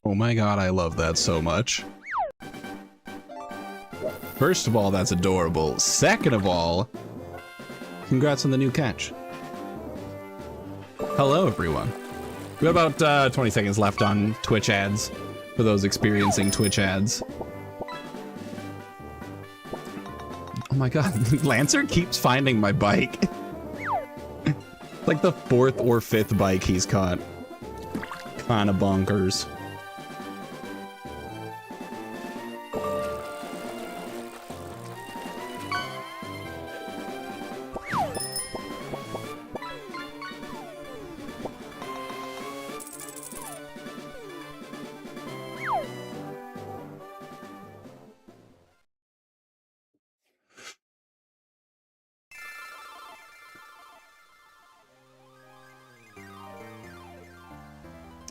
Oh my god, I love that so much. First of all, that's adorable. Second of all, congrats on the new catch. Hello, everyone. We have about 20 seconds left on Twitch ads for those experiencing Twitch ads. Oh my god, Lancer keeps finding my bike. Like the 4th or 5th bike he's caught. Kinda bonkers.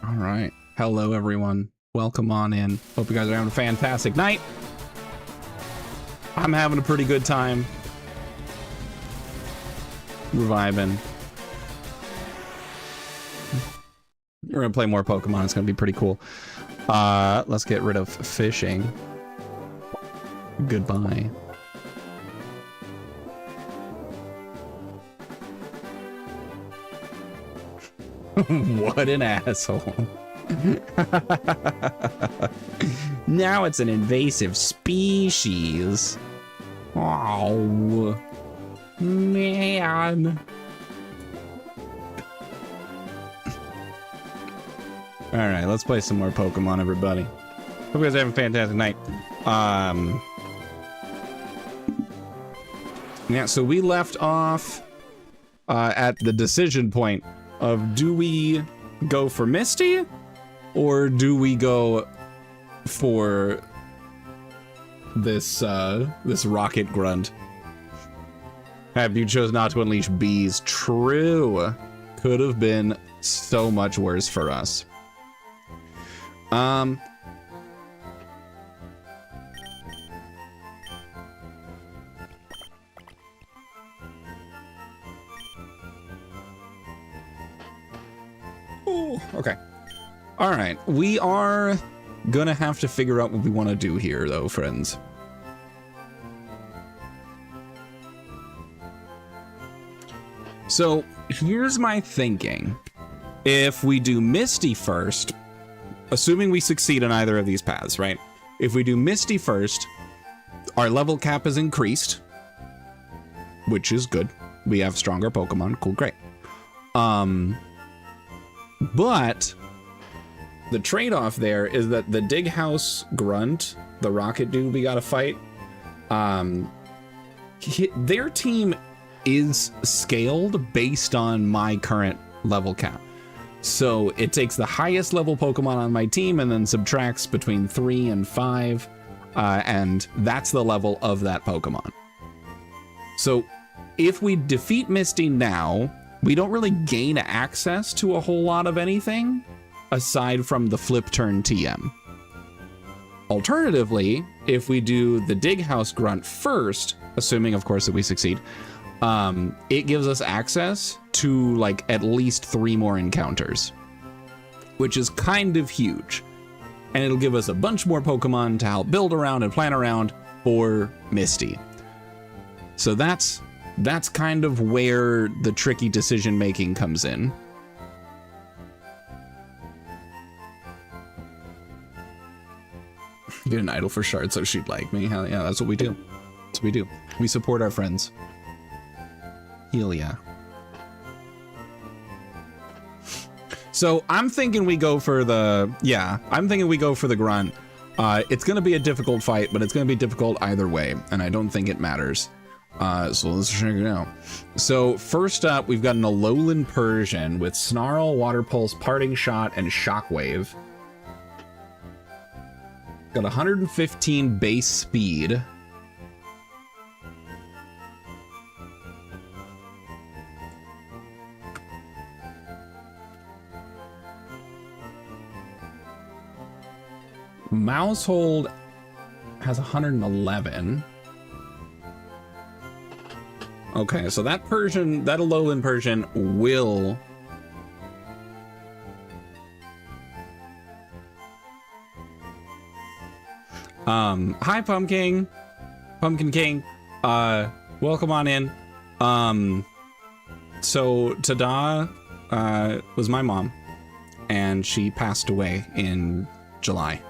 All right. Hello, everyone. Welcome on in. Hope you guys are having a fantastic night. I'm having a pretty good time. Reviving. We're going to play more Pokemon. It's going to be pretty cool. Let's get rid of fishing. Goodbye. What an asshole. Now it's an invasive species. Oh, man. All right, let's play some more Pokemon, everybody. Hope you guys are having a fantastic night. Yeah, so we left off at the decision point of, do we go for Misty or do we go for this this rocket grunt? Have you chose not to unleash bees? True. Could have been so much worse for us. Okay. All right. We are gonna have to figure out what we want to do here, though, friends. So here's my thinking. If we do Misty first, assuming we succeed on either of these paths, right? If we do Misty first, our level cap is increased, which is good. We have stronger Pokemon. Cool, great. But the trade-off there is that the Dig House Grunt, the rocket dude we gotta fight, their team is scaled based on my current level cap. So it takes the highest level Pokemon on my team and then subtracts between 3 and 5, and that's the level of that Pokemon. So if we defeat Misty now, we don't really gain access to a whole lot of anything aside from the flip turn TM. Alternatively, if we do the Dig House Grunt first, assuming of course that we succeed, it gives us access to like at least 3 more encounters, which is kind of huge. And it'll give us a bunch more Pokemon to help build around and plan around for Misty. So that's kind of where the tricky decision making comes in. Get an idol for Shard so she'd like me. Hell yeah, that's what we do. That's what we do. We support our friends. Hell yeah. So I'm thinking we go for the, grunt. It's going to be a difficult fight, but it's going to be difficult either way, and I don't think it matters. So let's check it out. So first up, we've got an Alolan Persian with Snarl, Water Pulse, Parting Shot, and Shockwave. Got 115 base speed. Mousehold has 111. Okay, so that Alolan Persian will... Hi, Pumpkin King. Welcome on in. So Tada, was my mom, and she passed away in July.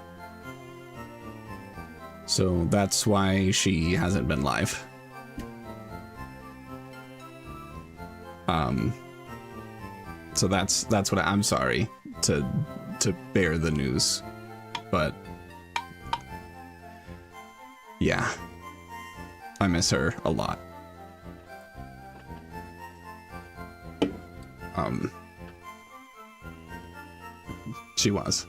So that's why she hasn't been live. So that's what I'm sorry to bear the news, but yeah, I miss her a lot. She was.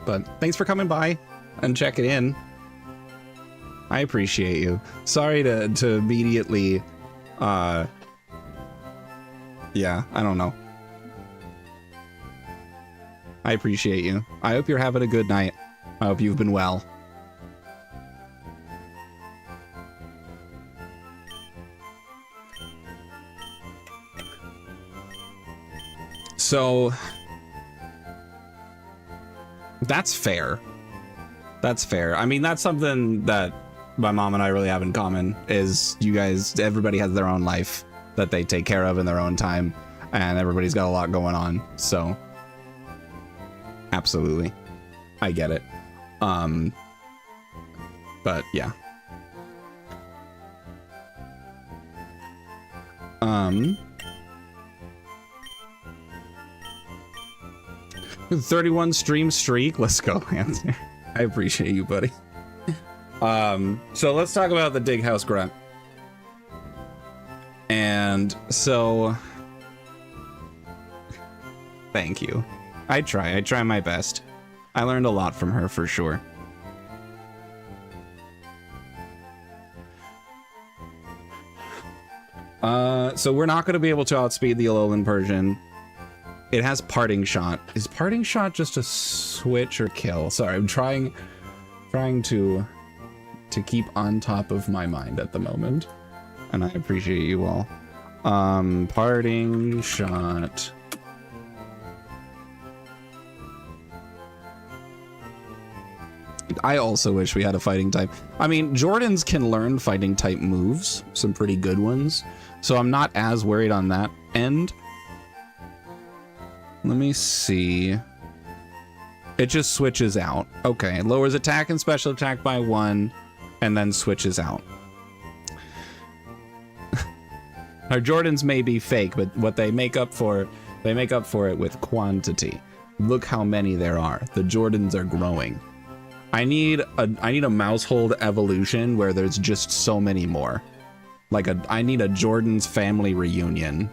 But thanks for coming by and checking in. I appreciate you. Sorry to immediately, yeah, I don't know. I appreciate you. I hope you're having a good night. I hope you've been well. So that's fair. That's fair. I mean, that's something that my mom and I really have in common, is you guys, everybody has their own life that they take care of in their own time, and everybody's got a lot going on. So absolutely, I get it. But yeah. 31 stream streak. Let's go, Anthony. I appreciate you, buddy. So let's talk about the Dig House Grunt. And so, thank you. I try my best. I learned a lot from her for sure. So we're not going to be able to outspeed the Alolan Persian. It has Parting Shot. Is Parting Shot just a switch or kill? Sorry, I'm trying to keep on top of my mind at the moment, and I appreciate you all. Parting Shot. I also wish we had a fighting type. I mean, Jordans can learn fighting type moves, some pretty good ones, so I'm not as worried on that end. Let me see. It just switches out. Okay, it lowers attack and special attack by 1, and then switches out. Our Jordans may be fake, but what they make up for it with quantity. Look how many there are. The Jordans are growing. I need a Mousehold evolution where there's just so many more. I need a Jordan's family reunion.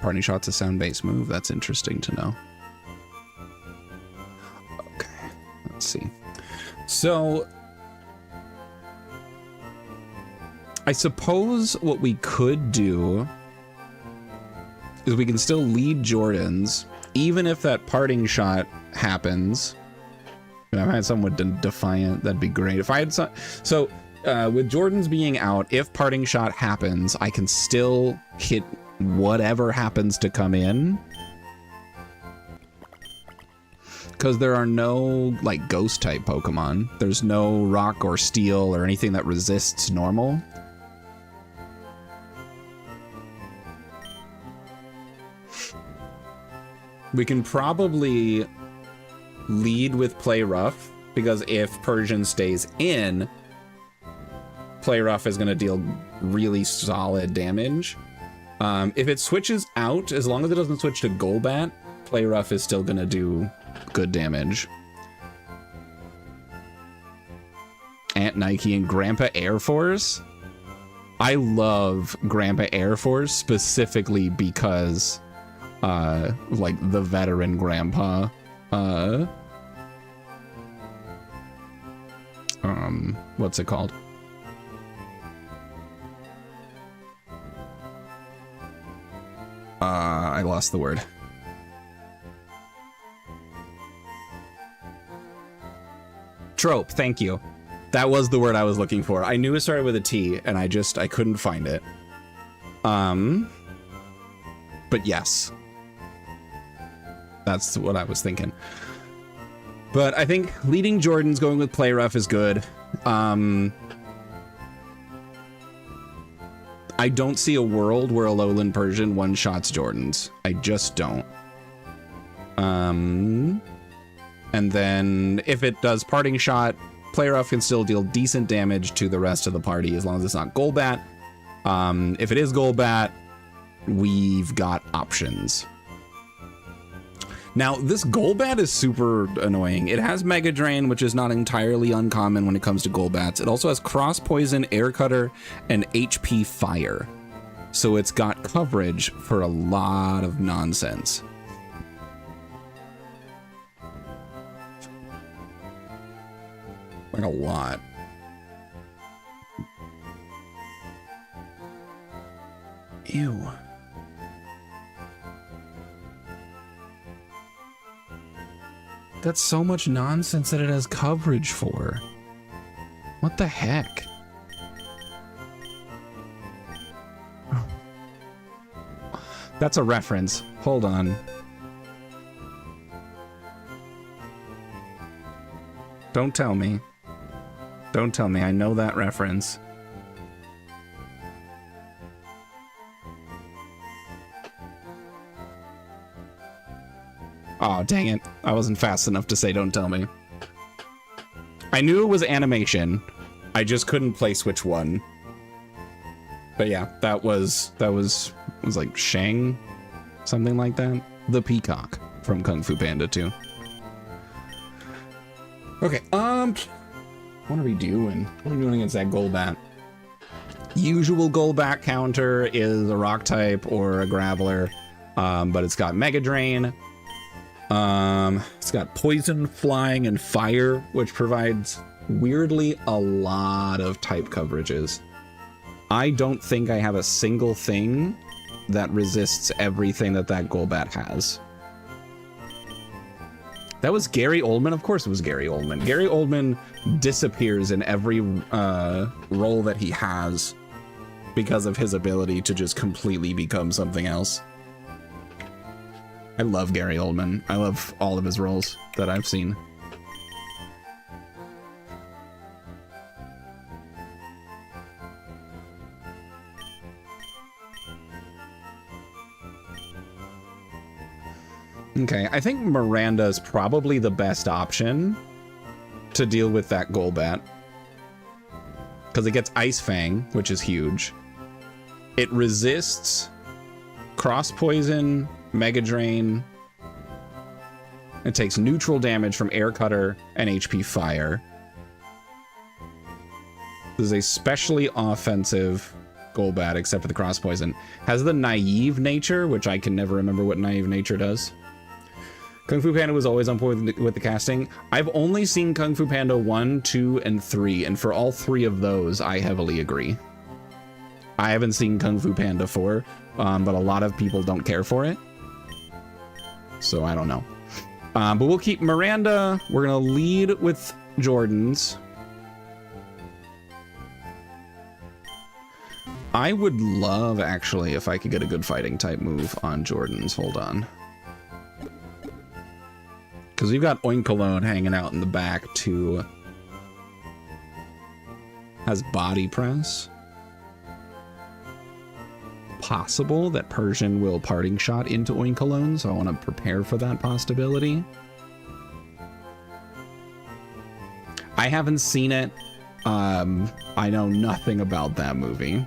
Parting Shot's a sound-based move. That's interesting to know. Okay, let's see. So I suppose what we could do is we can still lead Jordan's, even if that parting shot happens. If I had someone defiant, that'd be great. If I had some, so with Jordan's being out, if parting shot happens, I can still hit whatever happens to come in. Because there are no like ghost type Pokemon. There's no rock or steel or anything that resists normal. We can probably lead with Play Rough, because if Persian stays in, Play Rough is going to deal really solid damage. If it switches out, as long as it doesn't switch to Golbat, Play Rough is still going to do good damage. Aunt Nike and Grandpa Air Force. I love Grandpa Air Force specifically because like the veteran grandpa. What's it called? I lost the word. Trope, thank you. That was the word I was looking for. I knew it started with a T, and I couldn't find it. But yes. That's what I was thinking. But I think leading Jordan's, going with Play Rough is good. I don't see a world where a Alolan Persian one-shots Jordan's. I just don't. And then if it does parting shot, Play Rough can still deal decent damage to the rest of the party as long as it's not Golbat. If it is Golbat, we've got options. Now, this Golbat is super annoying. It has Mega Drain, which is not entirely uncommon when it comes to Golbats. It also has Cross Poison, Air Cutter, and HP Fire. So it's got coverage for a lot of nonsense. Like a lot. Ew. That's so much nonsense that it has coverage for. What the heck? That's a reference. Hold on. Don't tell me. Don't tell me. I know that reference. Oh, dang it. I wasn't fast enough to say don't tell me. I knew it was animation. I just couldn't place which one. But yeah, that was like Shang, something like that. The peacock from Kung Fu Panda 2. Okay, what are we doing? What are we doing against that Golbat? Usual Golbat counter is a rock type or a Graveler, but it's got Mega Drain. It's got Poison, Flying, and Fire, which provides weirdly a lot of type coverages. I don't think I have a single thing that resists everything that Golbat has. That was Gary Oldman? Of course it was Gary Oldman. Gary Oldman disappears in every role that he has because of his ability to just completely become something else. I love Gary Oldman. I love all of his roles that I've seen. Okay, I think Miranda is probably the best option to deal with that Golbat. Because it gets Ice Fang, which is huge. It resists Cross Poison, Mega Drain. It takes neutral damage from Air Cutter and HP Fire. This is a specially offensive Golbat, except for the Cross Poison. Has the Naive Nature, which I can never remember what Naive Nature does. Kung Fu Panda was always on point with the casting. I've only seen Kung Fu Panda 1, 2, and 3, and for all three of those, I heavily agree. I haven't seen Kung Fu Panda 4, but a lot of people don't care for it. So I don't know. But we'll keep Miranda. We're going to lead with Jordan's. I would love, actually, if I could get a good fighting type move on Jordan's. Hold on. Because we've got Oinkalone hanging out in the back, too. Has body press. Possible that Persian will parting shot into Oinkalone, so I want to prepare for that possibility. I haven't seen it. I know nothing about that movie.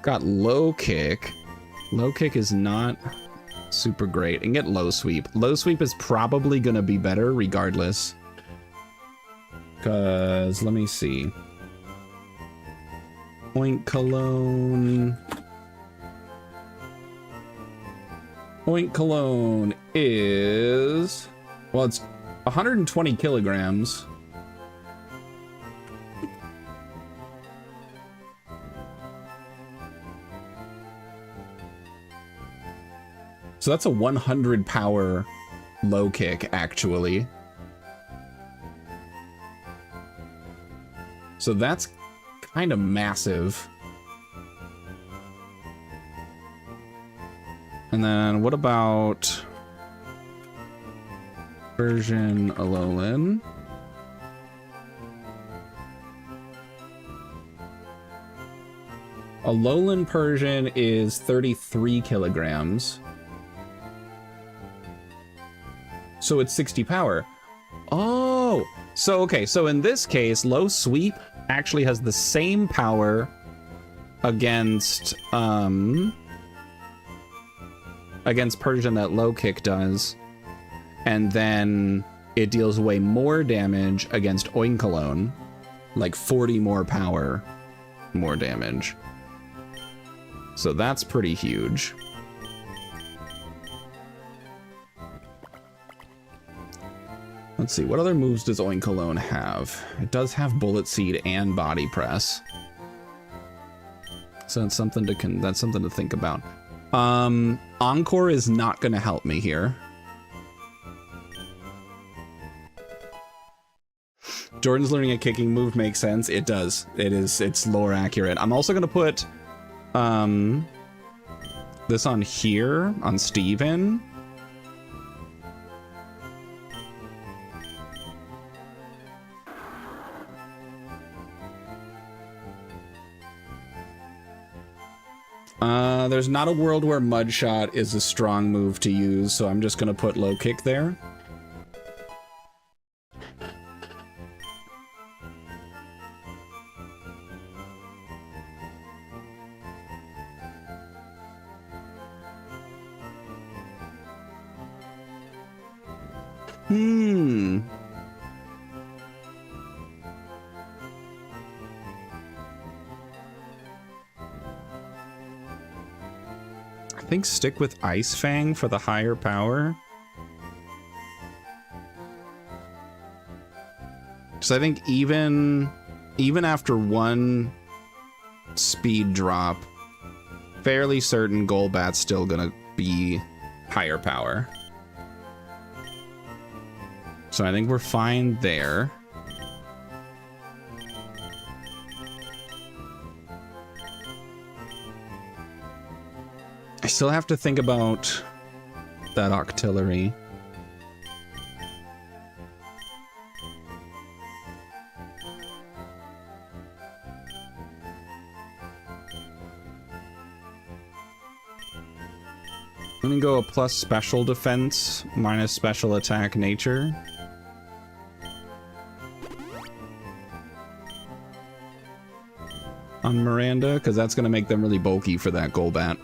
Got low kick. Low kick is not super great. And get low sweep. Low sweep is probably going to be better regardless. Because, let me see. Oinkalone. Oinkalone is... Well, it's 120 kilograms. So that's a 100 power low kick, actually. So that's kind of massive. And then what about Persian Alolan? Alolan Persian is 33 kilograms. So it's 60 power. Oh, so okay. So in this case, low sweep actually has the same power against Persian that low kick does, and then it deals way more damage against Oinkalone, like 40 more power, more damage. So that's pretty huge. Let's see, what other moves does Oinkalone have? It does have Bullet Seed and Body Press. So that's something to think about. Encore is not going to help me here. Jordan's learning a kicking move makes sense. It does. It's lore accurate. I'm also going to put this on here, on Steven. There's not a world where Mud Shot is a strong move to use, so I'm just going to put low kick there. I think stick with Ice Fang for the higher power. Because I think even after one speed drop, fairly certain Golbat's still gonna be higher power. So I think we're fine there. I still have to think about that Octillery. I'm gonna go a plus special defense, minus special attack nature. On Miranda, because that's gonna make them really bulky for that Golbat.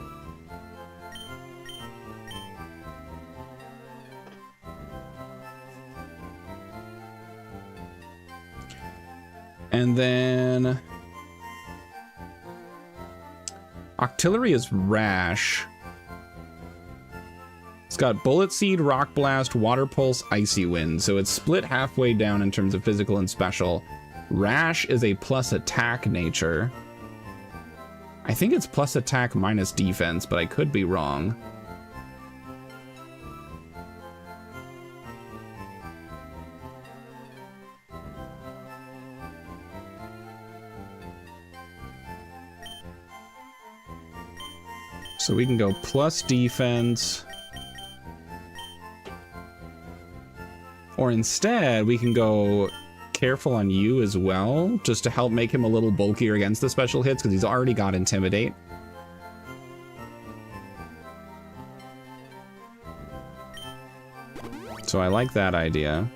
And then Octillery is Rash. It's got Bullet Seed, Rock Blast, Water Pulse, Icy Wind. So it's split halfway down in terms of physical and special. Rash is a plus attack nature. I think it's plus attack minus defense, but I could be wrong. So we can go plus defense. Or instead, we can go careful on you as well, just to help make him a little bulkier against the special hits, because he's already got Intimidate. So I like that idea.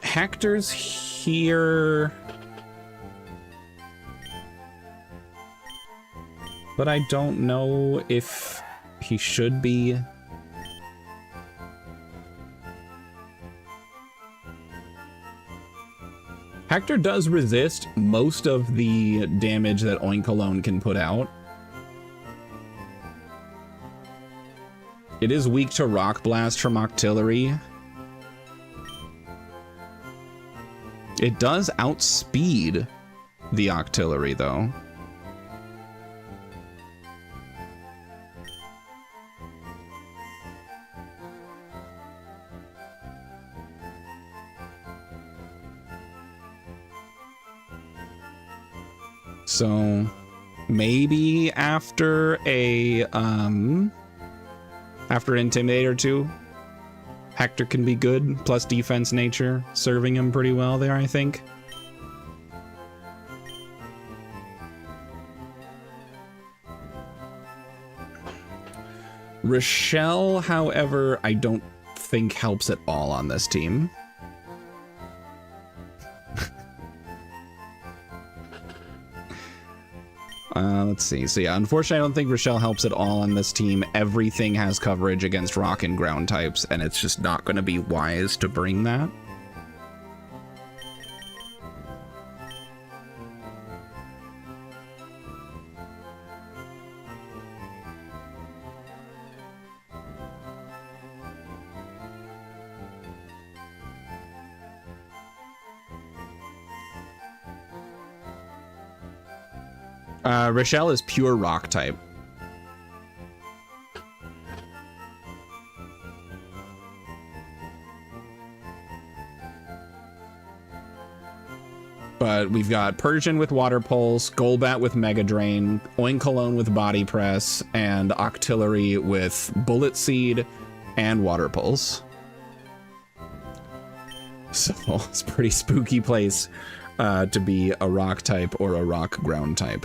Hector's here. But I don't know if he should be. Hector does resist most of the damage that Oink alone can put out. It is weak to Rock Blast from Octillery. It does outspeed the Octillery, though. So maybe after a after Intimidate or two, Hector can be good, plus defense nature, serving him pretty well there, I think. Rochelle, however, I don't think helps at all on this team. Let's see. So yeah, unfortunately, I don't think Rochelle helps at all on this team. Everything has coverage against rock and ground types, and it's just not going to be wise to bring that. Rochelle is pure rock type. But we've got Persian with Water Pulse, Golbat with Mega Drain, Oinkologne with Body Press, and Octillery with Bullet Seed and Water Pulse. So it's a pretty spooky place to be a rock type or a rock ground type.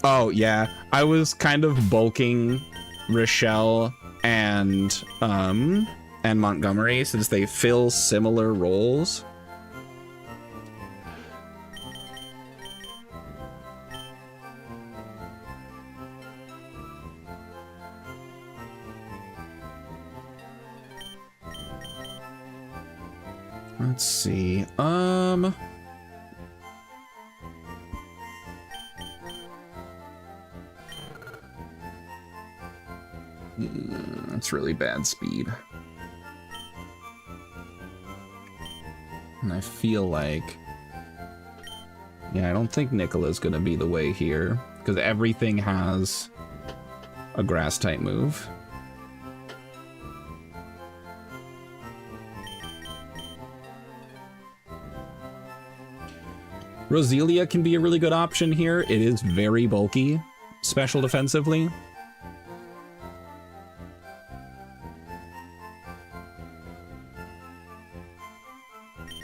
Oh yeah, I was kind of bulking Rochelle and Montgomery since they fill similar roles. Let's see. That's really bad speed. And I feel like, yeah, I don't think Nicola's gonna be the way here, because everything has a grass type move. Roselia can be a really good option here. It is very bulky, special defensively.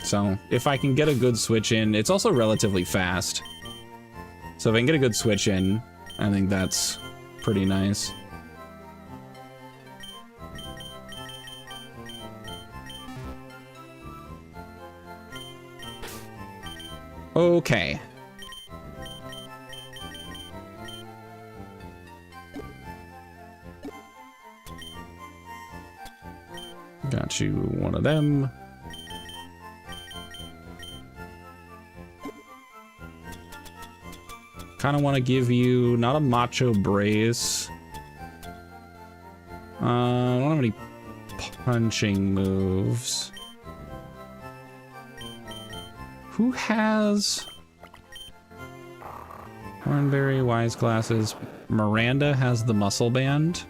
So if I can get a good switch in, it's also relatively fast. So if I can get a good switch in, I think that's pretty nice. Okay. Got you one of them. Kind of want to give you not a Macho Brace. I don't have any punching moves. Who has Hornberry, Wise Glasses? Miranda has the muscle band.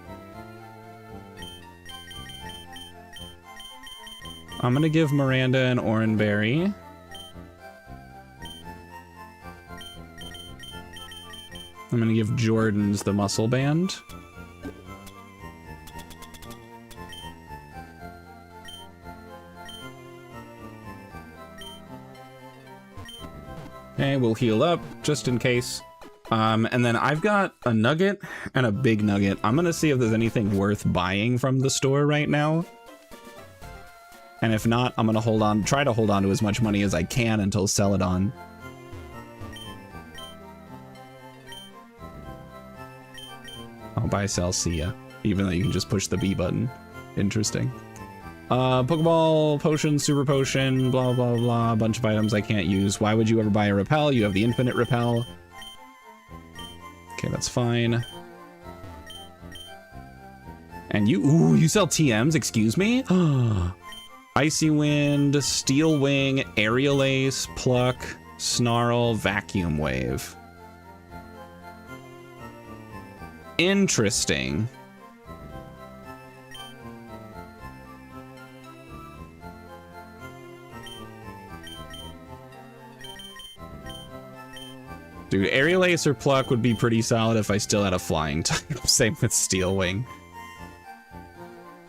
I'm gonna give Miranda an Oranberry. I'm gonna give Jordan's the muscle band. Okay, we'll heal up just in case. And then I've got a nugget and a big nugget. I'm gonna see if there's anything worth buying from the store right now. And if not, I'm gonna try to hold on to as much money as I can until Celadon. I'll buy sell, see ya. Even though you can just push the B button. Interesting. Pokeball, potion, super potion, blah, blah, blah. A bunch of items I can't use. Why would you ever buy a repel? You have the infinite repel. Okay, that's fine. And you sell TMs, excuse me? Icy Wind, Steel Wing, Aerial Ace, Pluck, Snarl, Vacuum Wave. Interesting. Dude, Aerial Ace or Pluck would be pretty solid if I still had a flying type. Same with Steel Wing.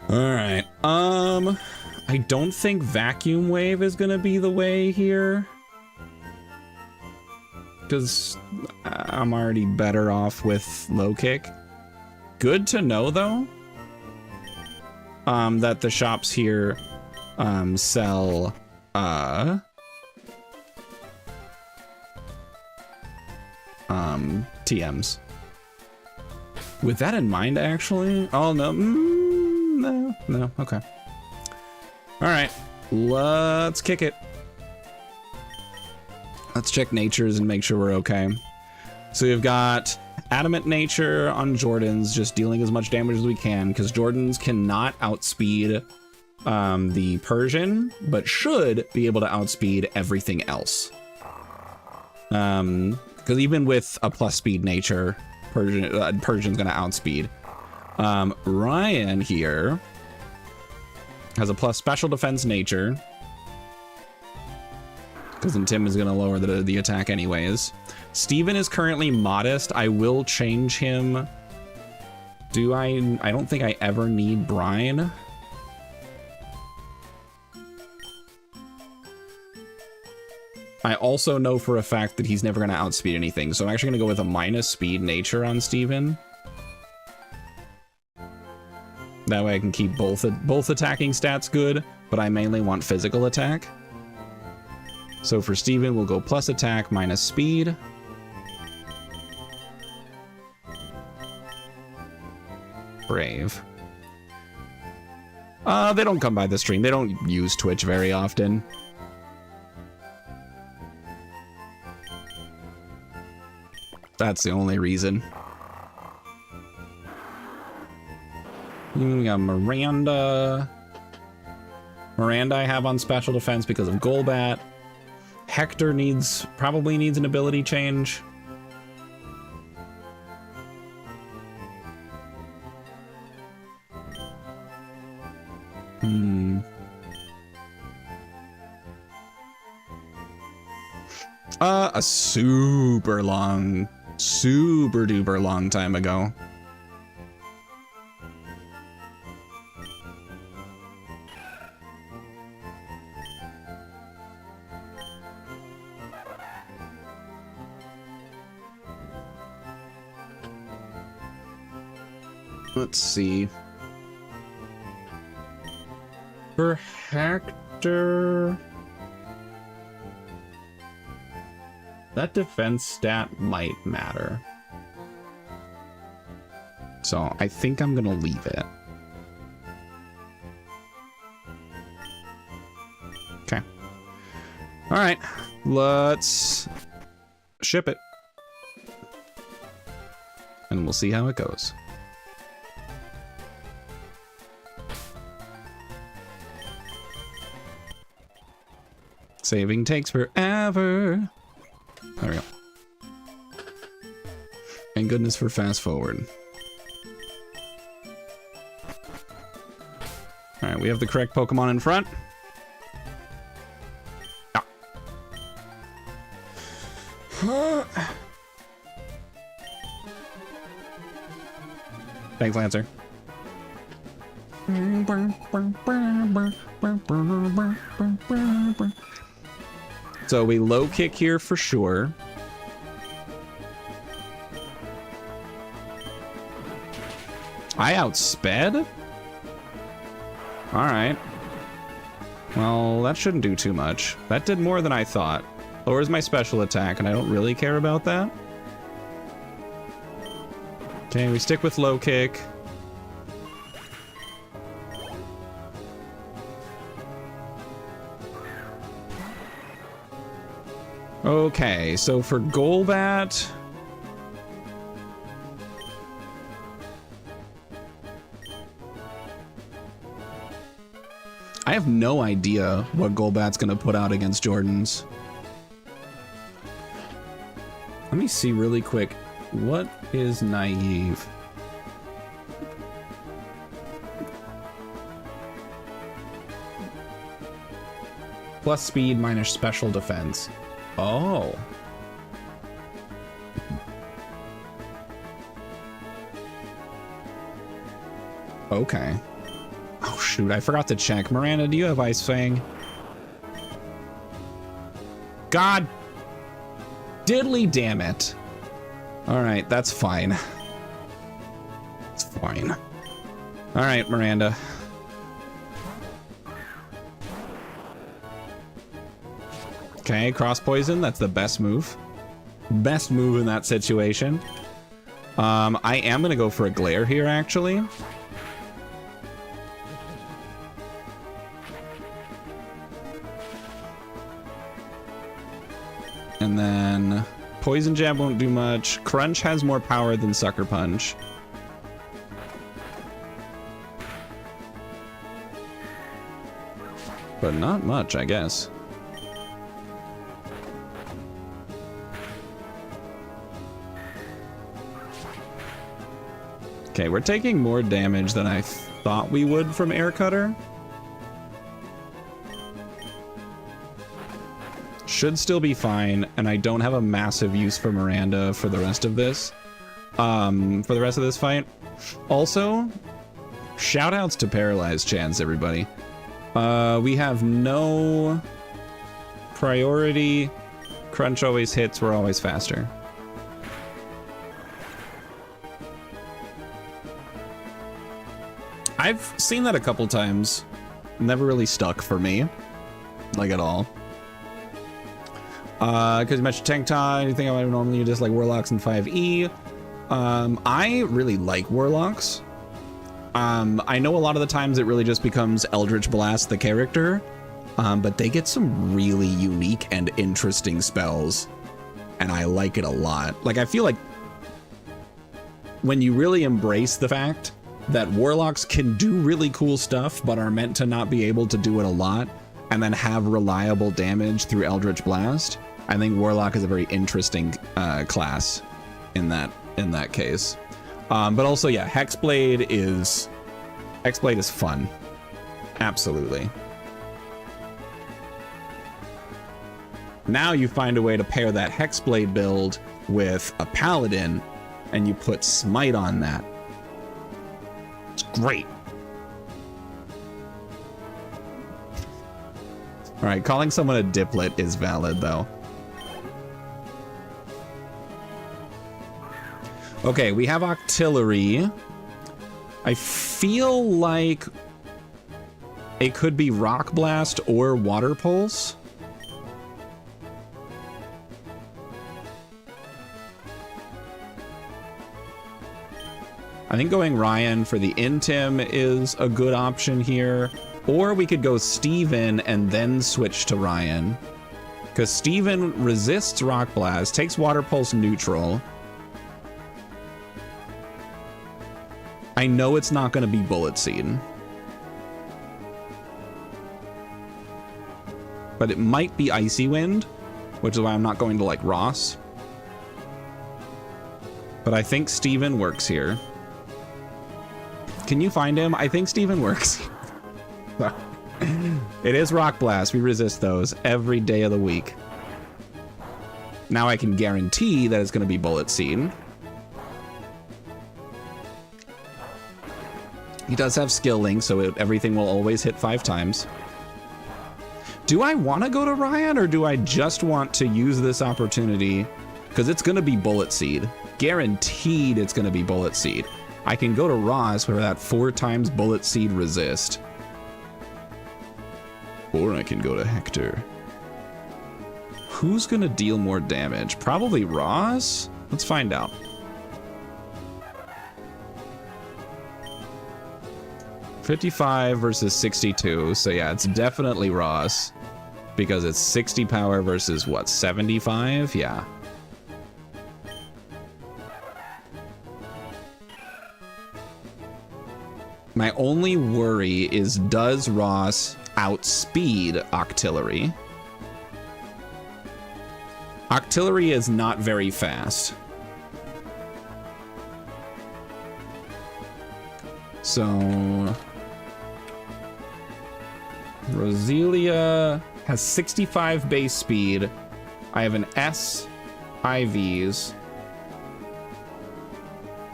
Alright, I don't think Vacuum Wave is gonna be the way here. Because I'm already better off with Low Kick. Good to know, though, that the shops here sell TMs. With that in mind, actually, oh no, no, okay. All right, let's kick it. Let's check natures and make sure we're okay. So we've got Adamant Nature on Jordan's, just dealing as much damage as we can, because Jordan's cannot outspeed the Persian, but should be able to outspeed everything else. Because even with a plus speed nature, Persian's gonna outspeed. Ryan here has a plus special defense nature, because then Tim is gonna lower the attack anyways. Steven is currently modest. I will change him. I don't think I ever need Brian. I also know for a fact that he's never going to outspeed anything, so I'm actually going to go with a minus speed nature on Steven. That way I can keep both attacking stats good, but I mainly want physical attack. So for Steven, we'll go plus attack, minus speed. Brave. They don't come by the stream. They don't use Twitch very often. That's the only reason. We got Miranda. Miranda I have on special defense because of Golbat. Hector probably needs an ability change. A super duper long time ago. Let's see. For Hector, that defense stat might matter. So I think I'm gonna leave it. Okay. All right, let's ship it. And we'll see how it goes. Saving takes forever. There we go. Thank goodness for fast forward. All right, we have the correct Pokemon in front. Ah. Thanks, Lancer. So we low kick here for sure. I outsped? Alright. Well, that shouldn't do too much. That did more than I thought. Lowers my special attack, and I don't really care about that. Okay, we stick with low kick. Okay, so for Golbat... I have no idea what Golbat's gonna put out against Jordan's. Let me see really quick. What is naive? Plus speed minus special defense. Oh. Okay. Oh shoot, I forgot to check. Miranda, do you have Ice Fang? God diddly damn it. Alright, that's fine. It's fine. Alright, Miranda. Okay, cross poison, that's the best move. Best move in that situation. I am gonna go for a glare here, actually. And then Poison Jab won't do much. Crunch has more power than Sucker Punch. But not much, I guess. Okay, we're taking more damage than I thought we would from Air Cutter. Should still be fine, and I don't have a massive use for Miranda for the rest of this. For the rest of this fight. Also, shoutouts to Paralyzed Chance, everybody. We have no priority. Crunch always hits, we're always faster. I've seen that a couple times. Never really stuck for me. Like at all. Because you mentioned Tank Tie, anything I would normally just like Warlocks and 5E. I really like Warlocks. I know a lot of the times it really just becomes Eldritch Blast the character, but they get some really unique and interesting spells, and I like it a lot. Like, I feel like when you really embrace the fact that Warlocks can do really cool stuff, but are meant to not be able to do it a lot, and then have reliable damage through Eldritch Blast, I think Warlock is a very interesting class in that case. But also, yeah, Hexblade is fun. Absolutely. Now you find a way to pair that Hexblade build with a Paladin, and you put Smite on that. It's great. All right, calling someone a diplet is valid, though. Okay, we have Octillery. I feel like it could be Rock Blast or Water Pulse. I think going Ryan for the Intim is a good option here. Or we could go Steven and then switch to Ryan. Because Steven resists Rock Blast, takes Water Pulse neutral. I know it's not going to be Bullet Seed. but it might be Icy Wind, which is why I'm not going to like Ross. But I think Steven works here. Can you find him? I think Steven works. It is Rock Blast. We resist those every day of the week. Now I can guarantee that it's going to be Bullet Seed. He does have skill link, so everything will always hit 5 times. Do I want to go to Ryan, or do I just want to use this opportunity? Because it's going to be Bullet Seed. Guaranteed it's going to be Bullet Seed. I can go to Ross for that 4 times Bullet Seed resist. Or I can go to Hector. Who's going to deal more damage? Probably Ross? Let's find out. $55 versus 62. So yeah, it's definitely Ross. Because it's 60 power versus what, 75? Yeah. My only worry is, does Ross outspeed Octillery? Octillery is not very fast. So Roselia has 65 base speed. I have an S IVs.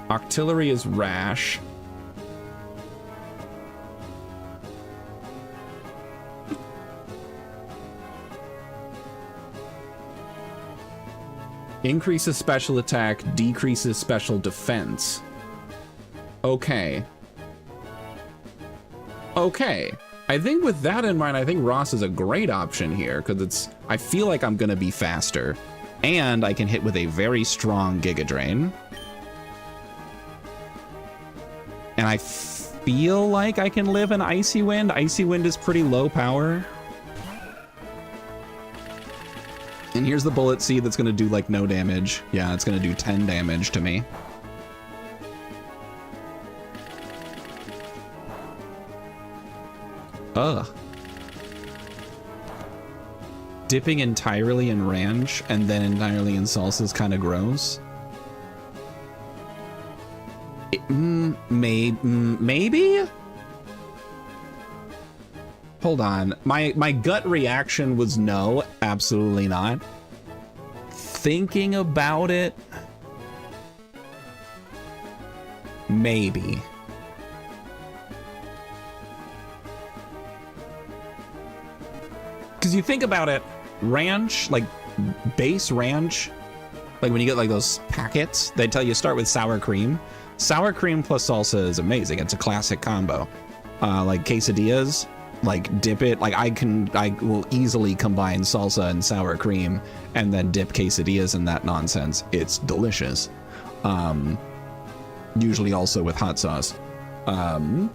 Octillery is rash. Increases special attack, decreases special defense. Okay. Okay. I think with that in mind, I think Ross is a great option here, because I feel like I'm going to be faster. And I can hit with a very strong Giga Drain. And I feel like I can live an Icy Wind. Icy Wind is pretty low power. And here's the Bullet Seed that's going to do like no damage. Yeah, it's going to do 10 damage to me. Ugh. Dipping entirely in Ranch and then entirely in Salsa is kind of gross. Maybe? Hold on. My gut reaction was no, absolutely not. Thinking about it, maybe. Because you think about it, Ranch, like base Ranch, like when you get like those packets, they tell you start with sour cream. Sour cream plus salsa is amazing. It's a classic combo. Like quesadillas, like dip it. Like I will easily combine salsa and sour cream and then dip quesadillas in that nonsense. It's delicious. Usually also with hot sauce. And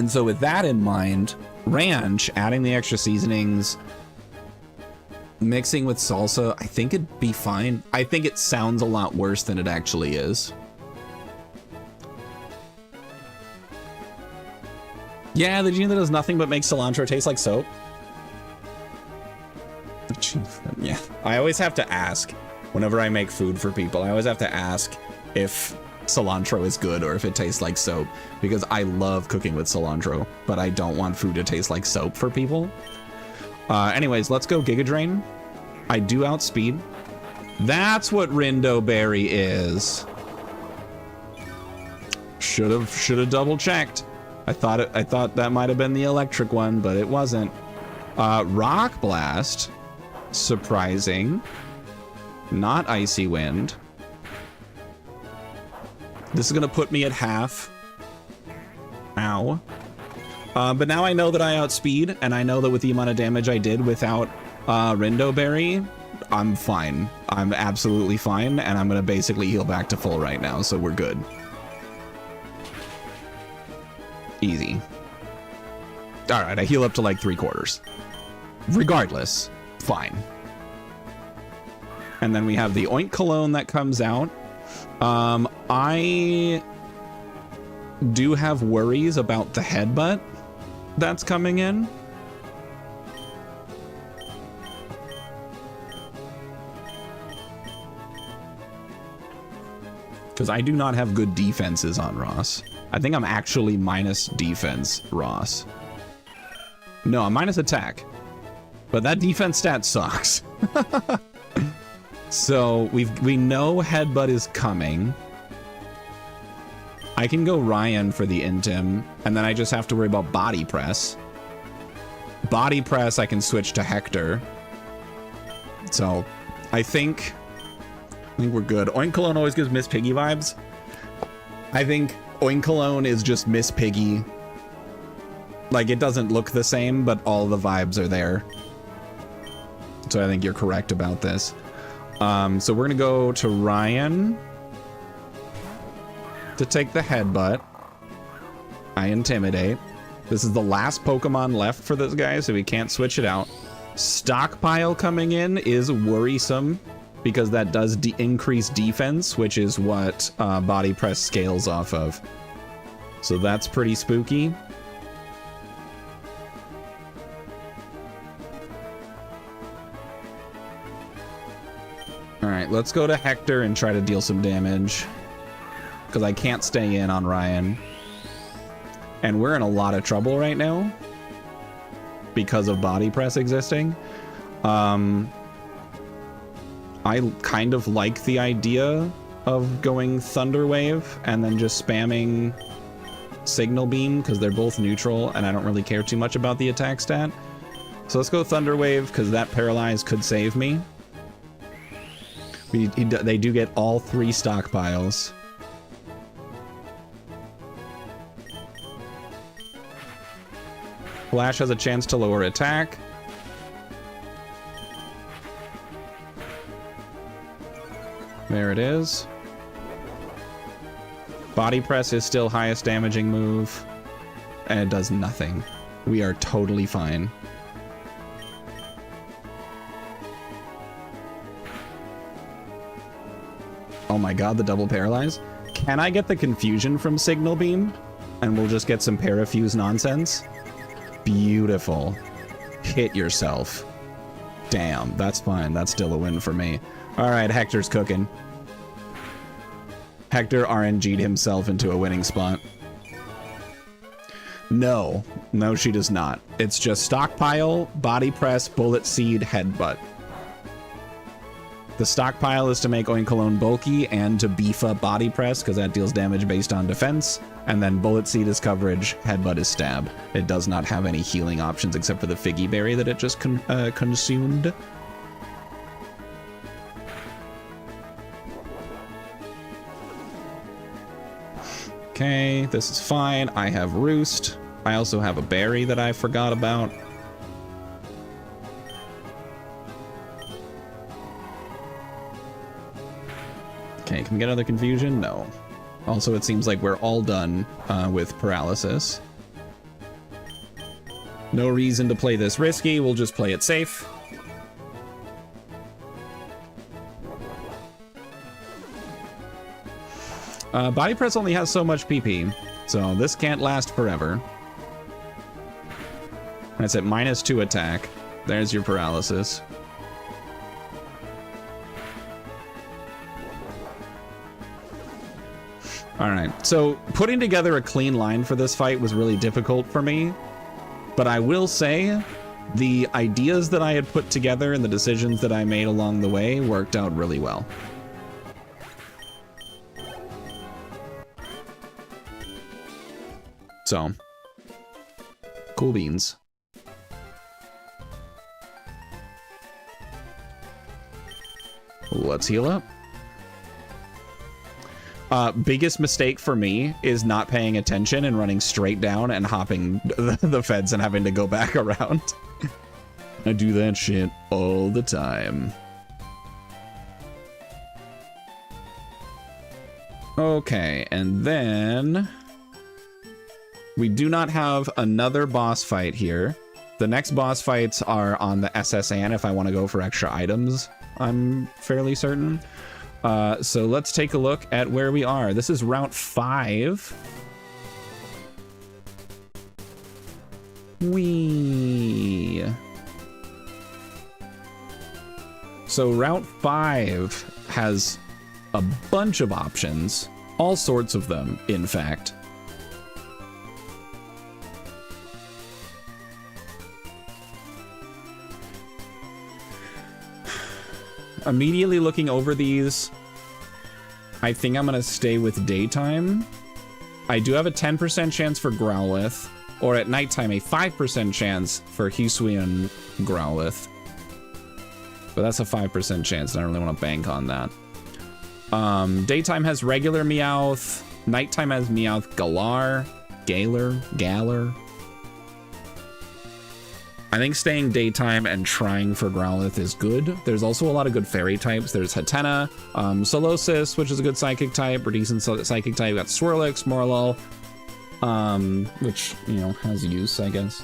so with that in mind, Ranch, adding the extra seasonings, mixing with salsa, I think it'd be fine. I think it sounds a lot worse than it actually is. Yeah, the gene that does nothing but make cilantro taste like soap. Yeah, I always have to ask whenever I make food for people. I always have to ask if cilantro is good or if it tastes like soap, because I love cooking with cilantro, but I don't want food to taste like soap for people. Anyways, let's go Giga Drain. I do outspeed. That's what Rindo Berry is. Should have double checked. I thought that might have been the electric one, but it wasn't. Rock Blast. Surprising. Not Icy Wind. This is gonna put me at half. Ow. But now I know that I outspeed, and I know that with the amount of damage I did without Rindo Berry, I'm fine. I'm absolutely fine, and I'm gonna basically heal back to full right now, so we're good. Easy. Alright, I heal up to like 3/4. Regardless, fine. And then we have the Oink Cologne that comes out. I do have worries about the headbutt that's coming in. Because I do not have good defenses on Ross. I think I'm actually minus defense, Ross. No, I'm minus attack. But that defense stat sucks. So we know Headbutt is coming. I can go Ryan for the Intim, and then I just have to worry about Body Press. Body Press, I can switch to Hector. So I think we're good. Oinkalone always gives Miss Piggy vibes. I think Oinkalone is just Miss Piggy. Like, it doesn't look the same, but all the vibes are there. So I think you're correct about this. So we're gonna go to Ryan to take the Headbutt. I Intimidate. This is the last Pokemon left for this guy, so we can't switch it out. Stockpile coming in is worrisome because that does increase defense, which is what Body Press scales off of. So that's pretty spooky. All right, let's go to Hector and try to deal some damage because I can't stay in on Ryan. And we're in a lot of trouble right now because of Body Press existing. I kind of like the idea of going Thunder Wave and then just spamming Signal Beam because they're both neutral and I don't really care too much about the attack stat. So let's go Thunder Wave because that Paralyze could save me. They do get all 3 stockpiles. Flash has a chance to lower attack. There it is. Body Press is still highest damaging move. And it does nothing. We are totally fine. Oh my god, the double paralyze. Can I get the confusion from Signal Beam? And we'll just get some Parafuse nonsense? Beautiful. Hit yourself. Damn, that's fine. That's still a win for me. Alright, Hector's cooking. Hector RNG'd himself into a winning spot. No. No, she does not. It's just Stockpile, Body Press, Bullet Seed, Headbutt. The Stockpile is to make Oinkalone bulky and to beef up Body Press because that deals damage based on defense. And then Bullet Seed is coverage, Headbutt is stab. It does not have any healing options except for the Figgy Berry that it just consumed. Okay, this is fine. I have Roost. I also have a berry that I forgot about. Okay, can we get another confusion? No. Also, it seems like we're all done with paralysis. No reason to play this risky. We'll just play it safe. Body Press only has so much PP, so this can't last forever. That's at -2 attack. There's your paralysis. All right, so putting together a clean line for this fight was really difficult for me, but I will say the ideas that I had put together and the decisions that I made along the way worked out really well. So, cool beans. Let's heal up. Biggest mistake for me is not paying attention and running straight down and hopping the feds and having to go back around. I do that shit all the time. Okay, and then we do not have another boss fight here. The next boss fights are on the SSN if I want to go for extra items, I'm fairly certain. So let's take a look at where we are. This is Route 5. Whee! So Route 5 has a bunch of options, all sorts of them, in fact. Immediately looking over these, I think I'm gonna stay with daytime. I do have a 10% chance for Growlithe, or at nighttime a 5% chance for Hisuian Growlithe. But that's a 5% chance, and I don't really want to bank on that. Daytime has regular Meowth. Nighttime has Meowth Galar. Galar. I think staying daytime and trying for Growlithe is good. There's also a lot of good fairy types. There's Hatena, Solosis, which is a good psychic type, or decent psychic type. We've got Swirlix, Morlul, which, you know, has use, I guess.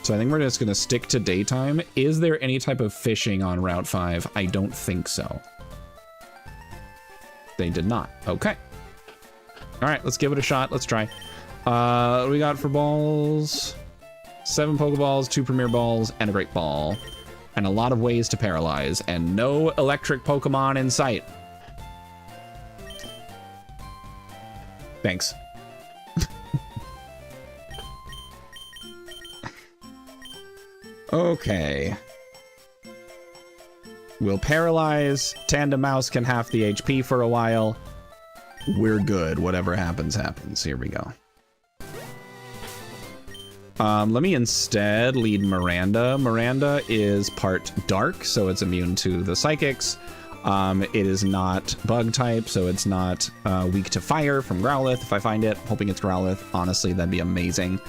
So I think we're just gonna stick to daytime. Is there any type of fishing on Route 5? I don't think so. They did not. Okay. All right, let's give it a shot. Let's try. What do we got for balls? 7 Pokeballs, 2 Premier Balls, and a Great Ball. And a lot of ways to paralyze, and no electric Pokemon in sight. Thanks. Okay. We'll paralyze. Tandem Mouse can half the HP for a while. We're good. Whatever happens, happens. Here we go. Let me instead lead Miranda. Miranda is part dark, so it's immune to the psychics. It is not bug type, so it's not weak to fire from Growlithe. If I find it, hoping it's Growlithe. Honestly, that'd be amazing.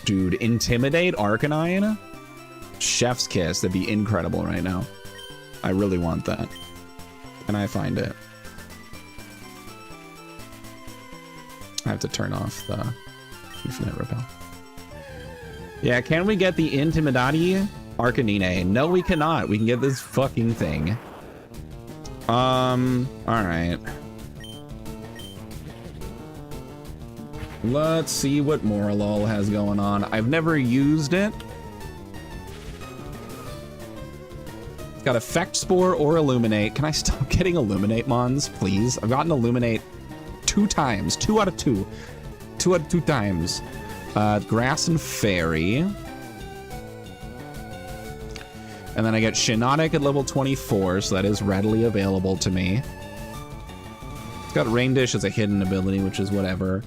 Dude, Intimidate Arcanine? Chef's kiss. That'd be incredible right now. I really want that. Can I find it? I have to turn off the Infinite Repel. Yeah, can we get the Intimidati Arcanine? No, we cannot. We can get this fucking thing. Alright. Let's see what Morlul has going on. I've never used it. It's got Effect Spore or Illuminate. Can I stop getting Illuminate Mons, please? I've gotten Illuminate 2 times. 2 out of 2. 2 out of 2 times. Grass and Fairy. And then I get Shiinotic at level 24, so that is readily available to me. It's got Rain Dish as a hidden ability, which is whatever.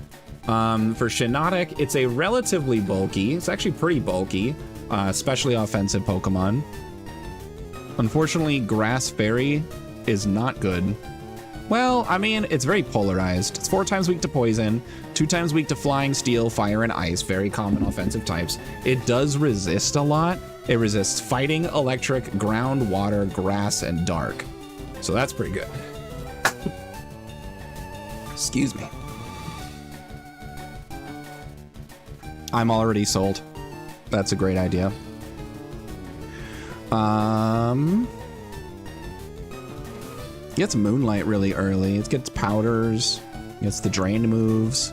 For Shiinotic, it's a relatively bulky, it's actually pretty bulky, especially offensive Pokemon. Unfortunately, Grass Fairy is not good. Well, I mean, it's very polarized. It's 4 times weak to poison, 2 times weak to flying, steel, fire, and ice, very common offensive types. It does resist a lot. It resists fighting, electric, ground, water, grass, and dark. So that's pretty good. Excuse me. I'm already sold. That's a great idea. Gets Moonlight really early. It gets Powders. Gets the Drain moves.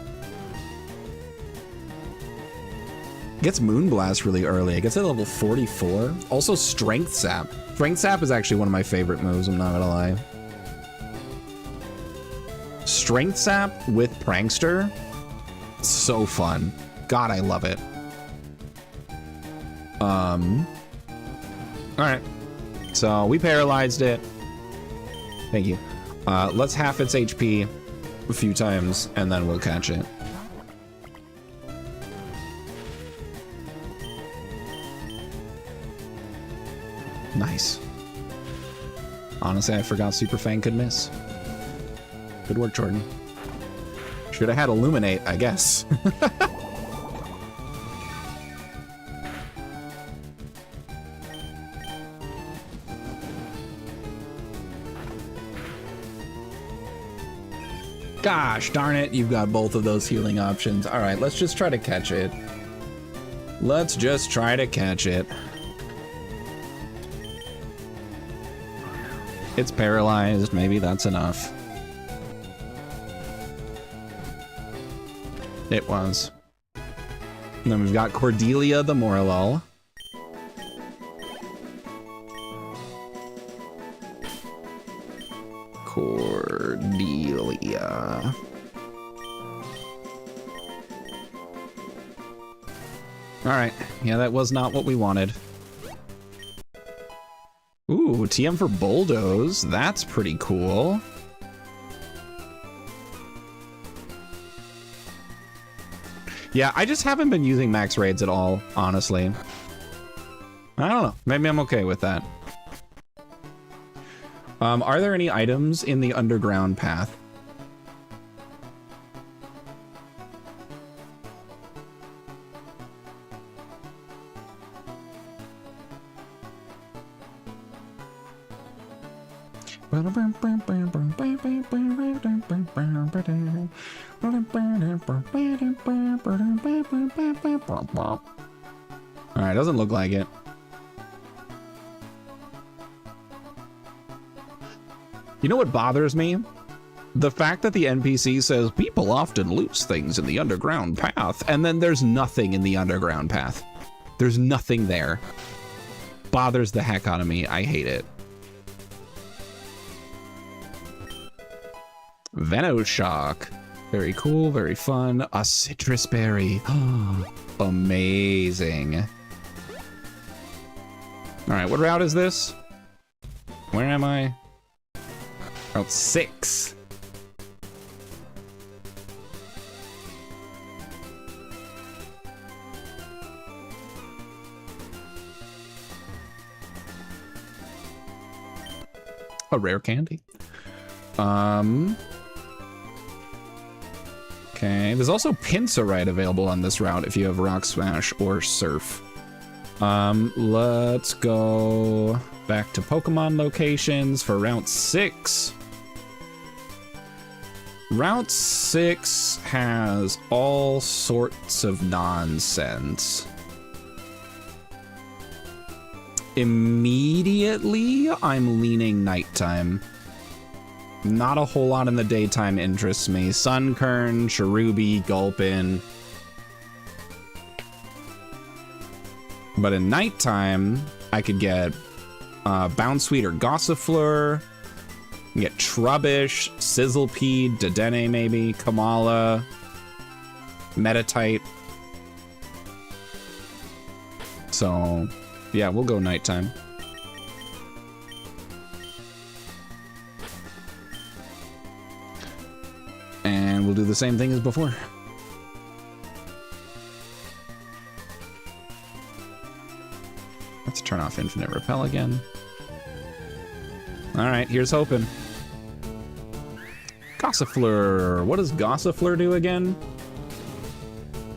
Gets Moonblast really early. It gets at level 44. Also Strength Sap. Strength Sap is actually one of my favorite moves, I'm not gonna lie. Strength Sap with Prankster. So fun. God, I love it. Alright. So we paralyzed it. Thank you. Let's half its HP a few times, and then we'll catch it. Nice. Honestly, I forgot Super Fang could miss. Good work, Jordan. Should have had Illuminate, I guess. Gosh darn it, you've got both of those healing options. All right, let's just try to catch it. Let's just try to catch it. It's paralyzed, maybe that's enough. It was. And then we've got Cordelia the Morlul. Yeah. Alright. Yeah, that was not what we wanted. Ooh, TM for Bulldoze. That's pretty cool. Yeah, I just haven't been using max raids at all, honestly. I don't know. Maybe I'm okay with that. Are there any items in the underground path? Alright, doesn't look like it. You know what bothers me? The fact that the NPC says people often lose things in the underground path, and then there's nothing in the underground path. There's nothing there. Bothers the heck out of me. I hate it. Venoshock. Very cool, very fun. A citrus berry. Amazing. All right, what route is this? Where am I? Route 6. A rare candy. Okay, there's also Pincerite available on this route if you have Rock Smash or Surf. Let's go back to Pokemon locations for Route 6. Route 6 has all sorts of nonsense. Immediately, I'm leaning nighttime. Not a whole lot in the daytime interests me. Sunkern, Cherubi, Gulpin. But in nighttime, I could get Bounsweet or Gossifleur. Get Trubbish, Sizzlipede, Dedenne maybe, Kamala, Metatite. So, yeah, we'll go nighttime. And we'll do the same thing as before. Let's turn off Infinite Repel again. All right, here's hoping. Gossifleur. What does Gossifleur do again?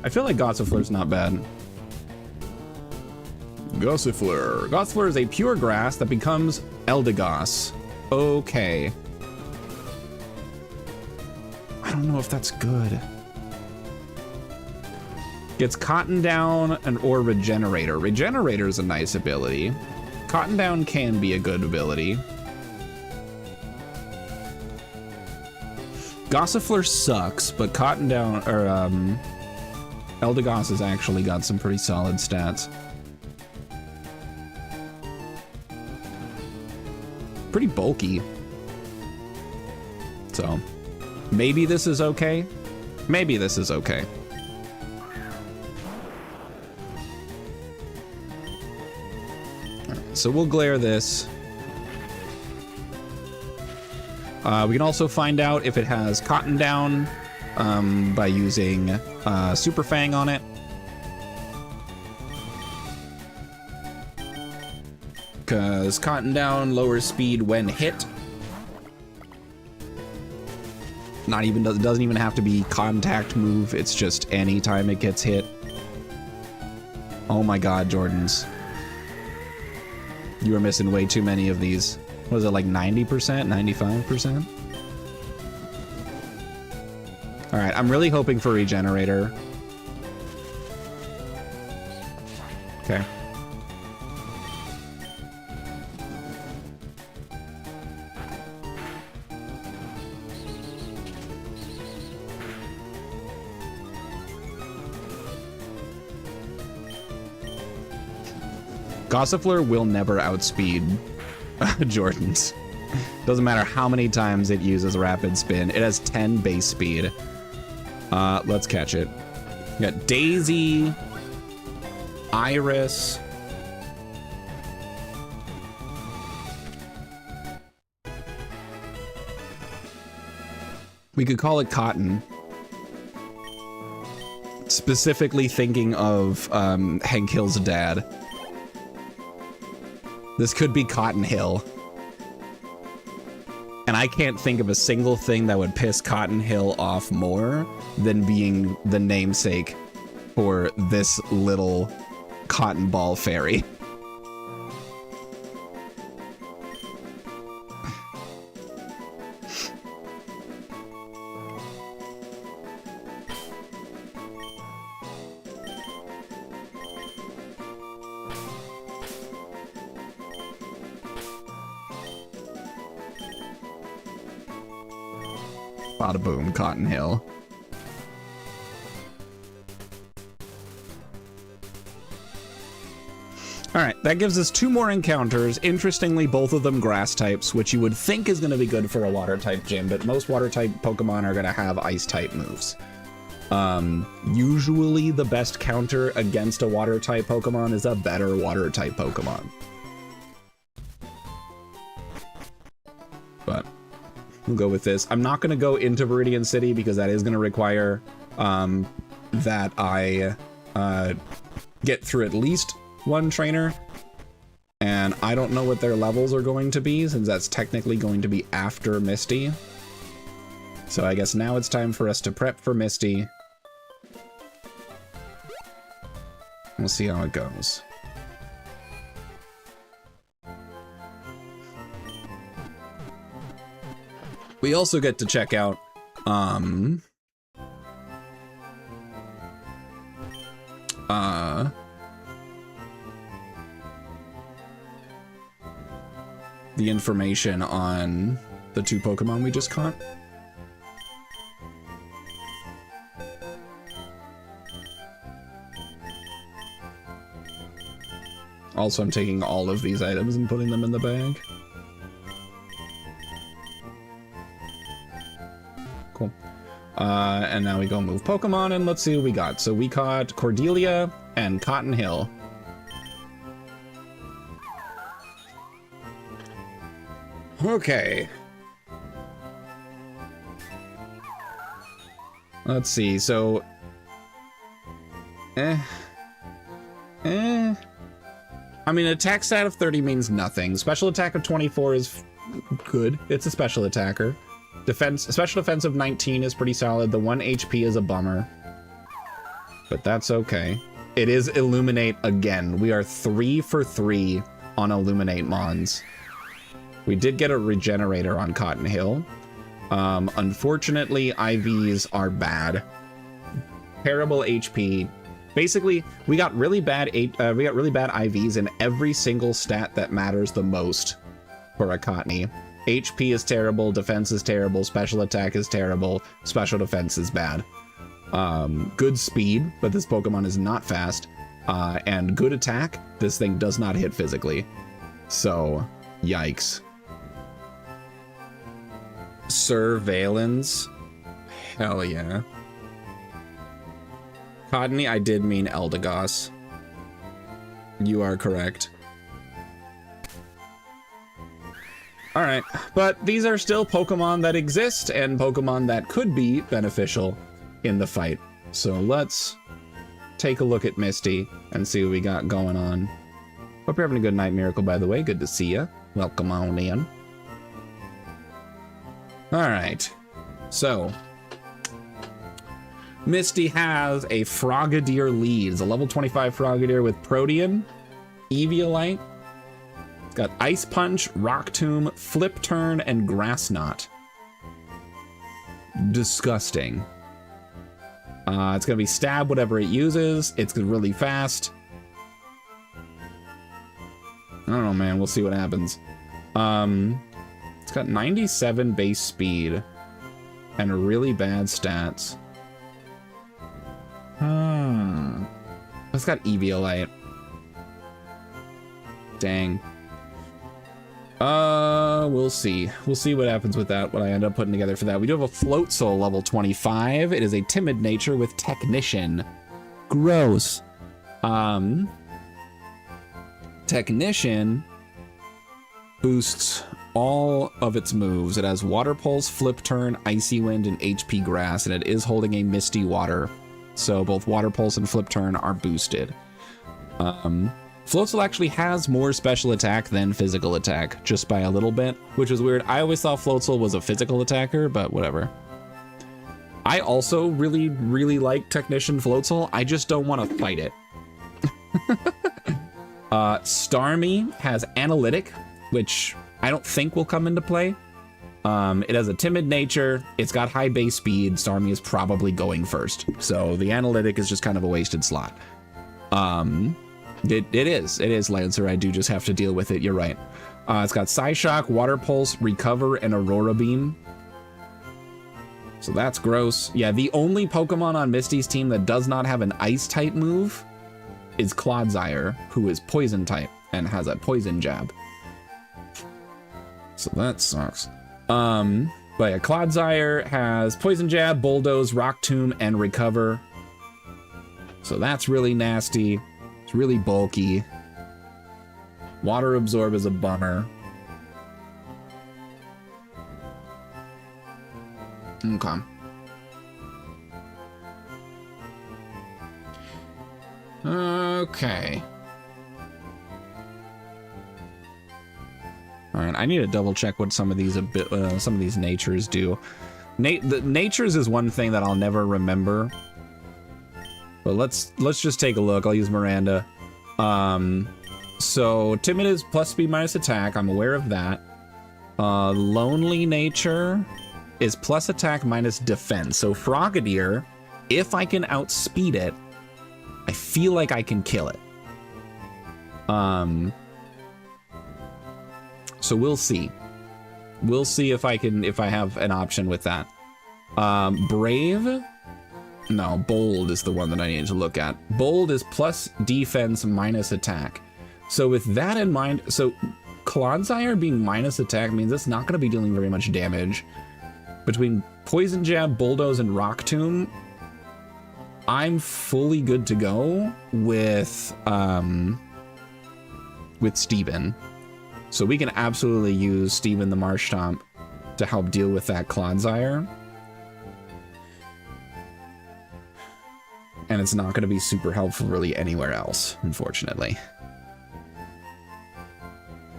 I feel like Gossifleur's not bad. Gossifleur. Gossifleur is a pure grass that becomes Eldegoss. Okay. I don't know if that's good. Gets Cotton Down and or Regenerator. Regenerator is a nice ability. Cotton Down can be a good ability. Gossifleur sucks, but Cotton Down or Eldegoss has actually got some pretty solid stats. Pretty bulky. So, maybe this is okay. Maybe this is okay. So we'll glare this. We can also find out if it has Cotton Down by using Super Fang on it. Because Cotton Down lowers speed when hit. Not even doesn't even have to be contact move. It's just any time it gets hit. Oh my God, Jordans. You are missing way too many of these. Was it like 90%, 95%? All right, I'm really hoping for Regenerator. Okay. Gossifleur will never outspeed Jordans. Doesn't matter how many times it uses rapid spin. It has 10 base speed. Let's catch it. We got Daisy, Iris. We could call it Cotton. Specifically thinking of Hank Hill's dad. This could be Cotton Hill. And I can't think of a single thing that would piss Cotton Hill off more than being the namesake for this little cotton ball fairy. Bada boom, Cotton Hill. Alright, that gives us 2 more encounters. Interestingly, both of them grass types, which you would think is going to be good for a water type gym, but most water type Pokemon are going to have ice type moves. Usually the best counter against a water type Pokemon is a better water type Pokemon. But we'll go with this. I'm not going to go into Viridian City because that is going to require that I get through at least one trainer. And I don't know what their levels are going to be, since that's technically going to be after Misty. So I guess now it's time for us to prep for Misty. We'll see how it goes. We also get to check out the information on the 2 Pokemon we just caught. Also, I'm taking all of these items and putting them in the bag. Cool. And now we go move Pokemon, and let's see what we got. So we caught Cordelia and Cotton Hill. Okay. Let's see, so... I mean, attack stat of 30 means nothing. Special attack of 24 is good. It's a special attacker. Special defense of 19 is pretty solid. The 1 HP is a bummer. But that's okay. It is Illuminate again. We are 3 for 3 on Illuminate Mons. We did get a Regenerator on Cotton Hill. Unfortunately, IVs are bad. Terrible HP. Basically, we got really bad IVs in every single stat that matters the most for a Cottonee. HP is terrible, defense is terrible, special attack is terrible, special defense is bad. Good speed, but this Pokemon is not fast. And good attack, this thing does not hit physically. So, yikes. Surveillance? Hell yeah. Cottonee, I did mean Eldegoss. You are correct. Alright, but these are still Pokemon that exist and Pokemon that could be beneficial in the fight. So let's take a look at Misty and see what we got going on. Hope you're having a good night, Miracle, by the way. Good to see you. Welcome on in. Alright, so... Misty has a Frogadier lead. It's a level 25 Frogadier with Protean, Eviolite. It's got Ice Punch, Rock Tomb, Flip Turn, and Grass Knot. Disgusting. It's going to be Stab whatever it uses. It's really fast. I don't know, man. We'll see what happens. It's got 97 base speed and really bad stats. It's got Eviolite. Dang. We'll see. We'll see what happens with that, what I end up putting together for that. We do have a Float Soul level 25. It is a timid nature with Technician. Gross. Technician boosts all of its moves. It has Water Pulse, Flip Turn, Icy Wind, and HP Grass, and it is holding a Misty Water. So both Water Pulse and Flip Turn are boosted. Floatzel actually has more special attack than physical attack, just by a little bit, which is weird. I always thought Floatzel was a physical attacker, but whatever. I also really, really like Technician Floatzel. I just don't want to fight it. Starmie has Analytic, which I don't think will come into play. It has a timid nature. It's got high base speed. Starmie is probably going first. So the Analytic is just kind of a wasted slot. It is, Lancer. I do just have to deal with it. You're right. It's got Psyshock, Water Pulse, Recover, and Aurora Beam. So that's gross. Yeah, the only Pokemon on Misty's team that does not have an Ice type move is Clodsire, who is Poison type and has a Poison Jab. So that sucks. But yeah, Clodsire has Poison Jab, Bulldoze, Rock Tomb, and Recover. So that's really nasty. It's really bulky. Water Absorb is a bummer. Okay. Okay. All right, I need to double check what some of these natures do. The natures is one thing that I'll never remember. But let's just take a look. I'll use Miranda. So timid is plus speed minus attack. I'm aware of that. Lonely nature is plus attack minus defense. So Frogadier, if I can outspeed it, I feel like I can kill it. So we'll see. We'll see if I have an option with that. Brave? No, Bold is the one that I need to look at. Bold is plus defense minus attack. So with that in mind, so Clodsire being minus attack means it's not going to be dealing very much damage. Between Poison Jab, Bulldoze, and Rock Tomb, I'm fully good to go with Steven. So we can absolutely use Steven the Marshtomp to help deal with that Clodsire. And it's not going to be super helpful really anywhere else, unfortunately.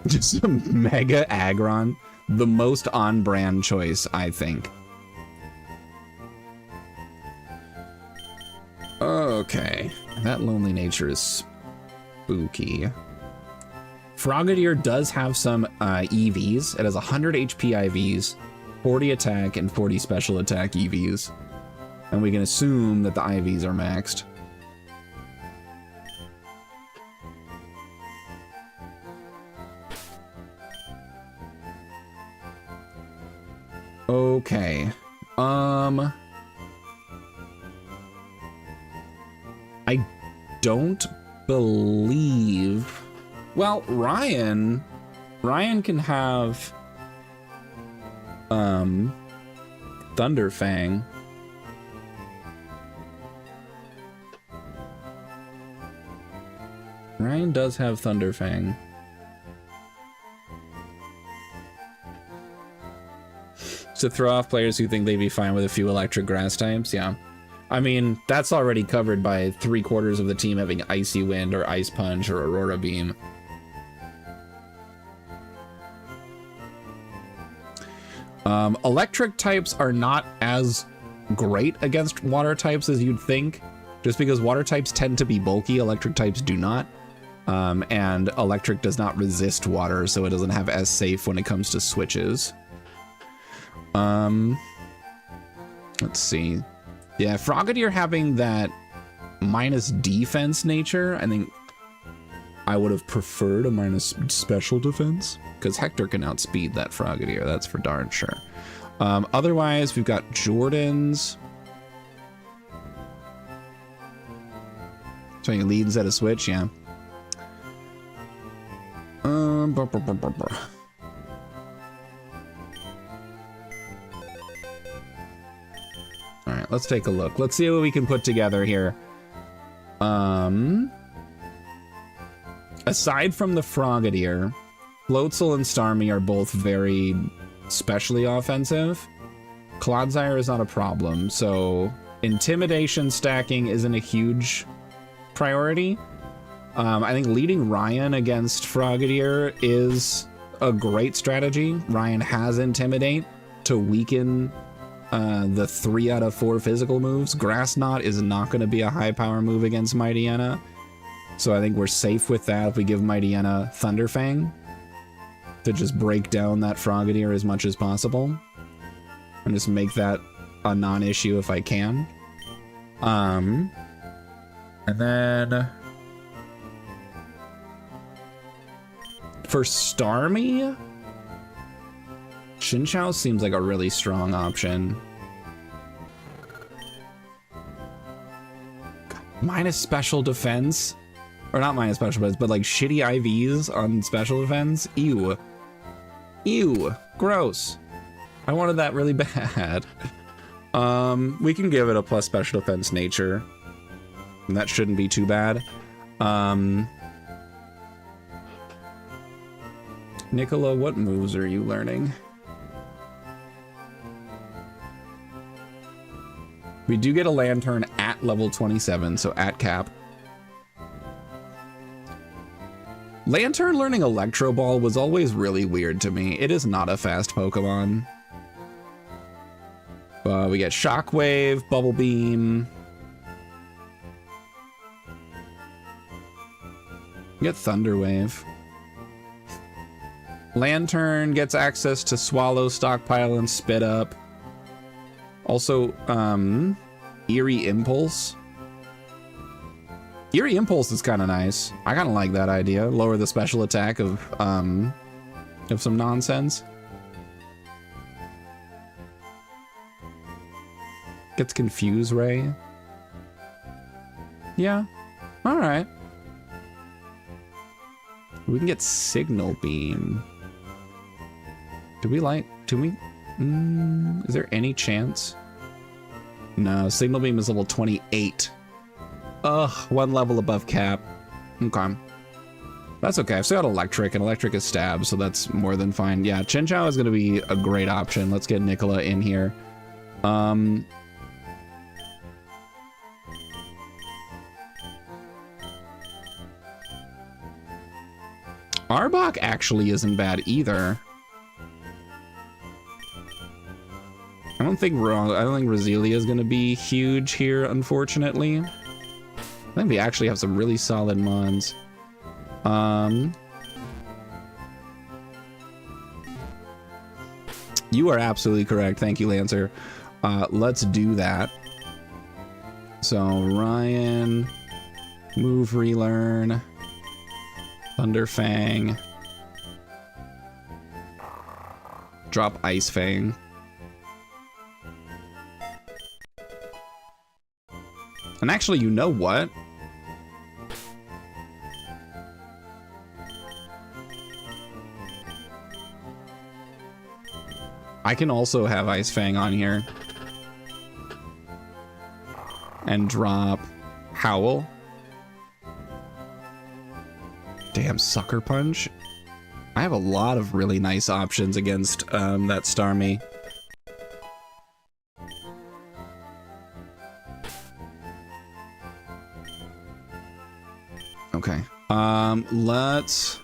Just a Mega Aggron. The most on-brand choice, I think. Okay. That Lonely Nature is spooky. Frogadier does have some EVs. It has 100 HP IVs, 40 attack, and 40 special attack EVs. And we can assume that the IVs are maxed. Okay. I don't believe... Well, Ryan can have Thunderfang. Ryan does have Thunderfang. To throw off players who think they'd be fine with a few electric grass types, yeah. I mean, that's already covered by 3/4 of the team having Icy Wind or Ice Punch or Aurora Beam. Electric types are not as great against water types as you'd think. Just because water types tend to be bulky, electric types do not. And electric does not resist water, so it doesn't have as safe when it comes to switches. Let's see. Yeah, Frogadier having that minus defense nature, I think I would have preferred a minus special defense, because Hector can outspeed that Frogadier, that's for darn sure. Otherwise, we've got Jordan's. So you lead instead of switch, yeah. All right, let's take a look. Let's see what we can put together here. Aside from the Frogadier, Floatzel and Starmie are both very specially offensive. Clodsire is not a problem, so Intimidation stacking isn't a huge priority. I think leading Ryan against Frogadier is a great strategy. Ryan has Intimidate to weaken the 3 out of 4 physical moves. Grass Knot is not going to be a high power move against Mightyena, so I think we're safe with that if we give Mightyena Thunderfang to just break down that Frogadier as much as possible and just make that a non-issue if I can. And then for Starmie, Chinchou seems like a really strong option. Minus special defense, or not minus special defense, but like shitty IVs on special defense. Ew. Ew. Gross. I wanted that really bad. We can give it a plus special defense nature. And that shouldn't be too bad. Nicola, what moves are you learning? We do get a Lantern at level 27, so at cap. Lantern learning Electro Ball was always really weird to me. It is not a fast Pokemon. We get Shockwave, Bubble Beam. We get Thunder Wave. Lantern gets access to Swallow, Stockpile, and Spit Up. Also, Eerie Impulse. Eerie Impulse is kind of nice. I kind of like that idea. Lower the special attack of some nonsense. Gets Confuse Ray. Yeah. All right. We can get Signal Beam. Is there any chance? No, Signal Beam is level 28. Ugh, 1 level above cap. Okay. That's okay. I've still got Electric, and Electric is Stab, so that's more than fine. Yeah, Chinchou is going to be a great option. Let's get Nicola in here. Arbok actually isn't bad either. I don't think Roselia is going to be huge here, unfortunately. I think we actually have some really solid mons. You are absolutely correct. Thank you, Lancer. Let's do that. So Ryan, move, relearn, Thunderfang, drop Ice Fang. And actually, you know what? I can also have Ice Fang on here. And drop Howl. Damn, Sucker Punch. I have a lot of really nice options against that Starmie. Okay. Let's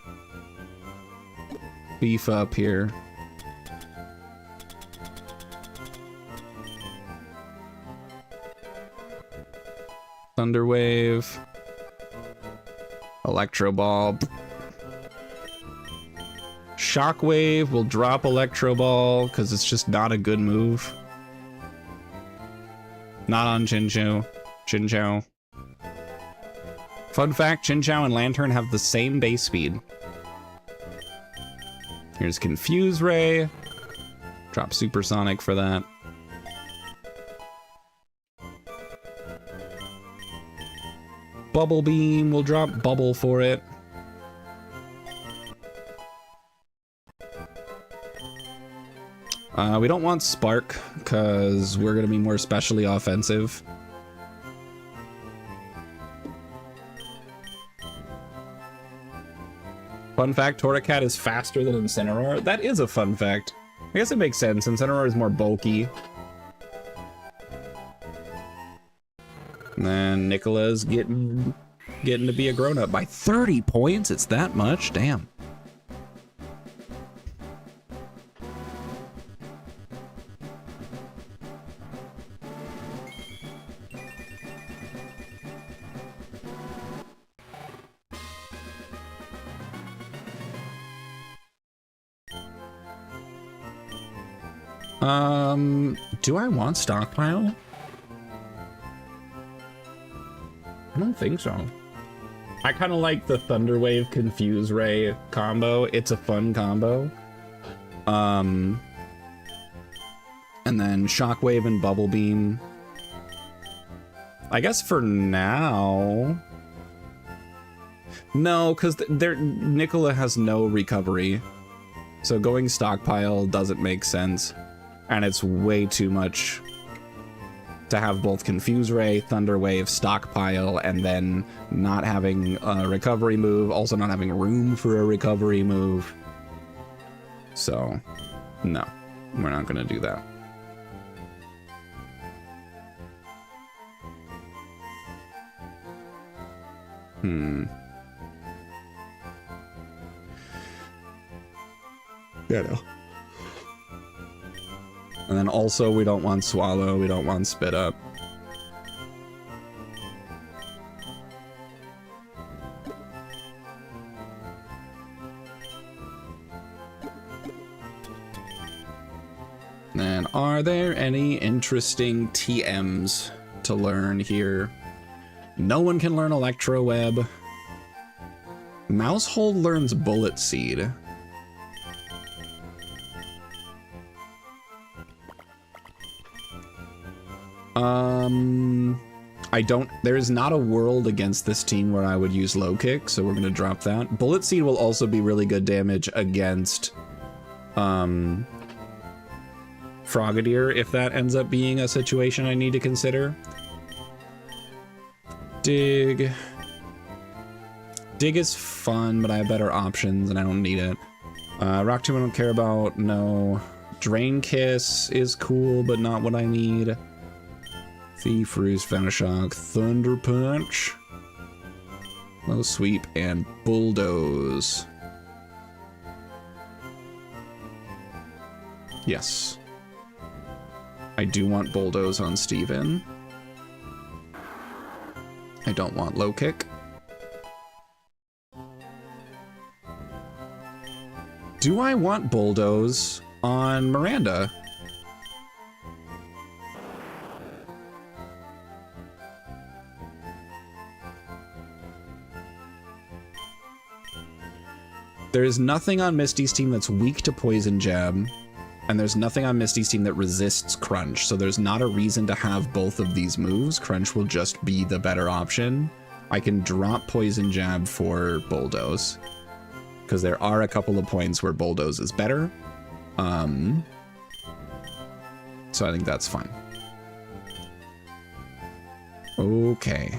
beef up here. Thunder Wave. Electro Ball. Shockwave will drop Electro Ball because it's just not a good move. Not on Chinchou. Fun fact, Chinchou and Lantern have the same base speed. Here's Confuse Ray. Drop Supersonic for that. Bubble Beam, we'll drop Bubble for it. We don't want Spark, because we're going to be more specially offensive. Fun fact, Torracat is faster than Incineroar. That is a fun fact. I guess it makes sense. Incineroar is more bulky. And then Nicola's getting to be a grown-up by 30 points. It's that much? Damn. Do I want stockpile? I don't think so. I kind of like the Thunder Wave Confuse Ray combo. It's a fun combo. And then Shockwave and Bubble Beam. I guess for now. No, because Nicola has no recovery. So going stockpile doesn't make sense. And it's way too much to have both Confuse Ray, Thunder Wave, stockpile, and then not having a recovery move, also not having room for a recovery move. So, no, we're not gonna do that. Yeah, no. And then also we don't want Swallow, we don't want Spit Up. And are there any interesting TMs to learn here? No one can learn Electro Web. Mousehold learns Bullet Seed. There is not a world against this team where I would use Low Kick, so we're gonna drop that. Bullet Seed will also be really good damage against, Frogadier, if that ends up being a situation I need to consider. Dig. Dig is fun, but I have better options and I don't need it. Rock Tomb I don't care about, no. Drain Kiss is cool, but not what I need. Thief, Roost, Venoshock, Thunder Punch, Low Sweep, and Bulldoze. Yes. I do want Bulldoze on Steven. I don't want Low Kick. Do I want Bulldoze on Miranda? There is nothing on Misty's team that's weak to Poison Jab, and there's nothing on Misty's team that resists Crunch, so there's not a reason to have both of these moves. Crunch will just be the better option. I can drop Poison Jab for Bulldoze, because there are a couple of points where Bulldoze is better. So I think that's fine. Okay.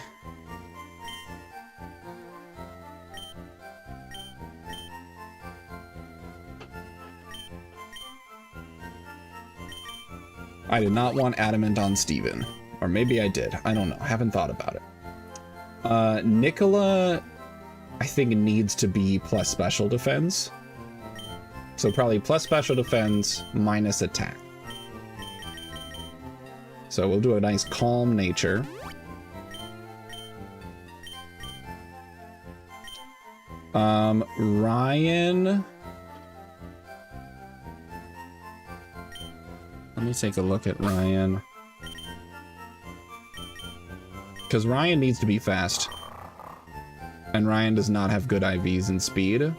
I did not want Adamant on Steven. Or maybe I did. I don't know. I haven't thought about it. Nicola, I think, needs to be plus special defense. So probably plus special defense minus attack. So we'll do a nice calm nature. Ryan... Let me take a look at Ryan. Because Ryan needs to be fast. And Ryan does not have good IVs and speed.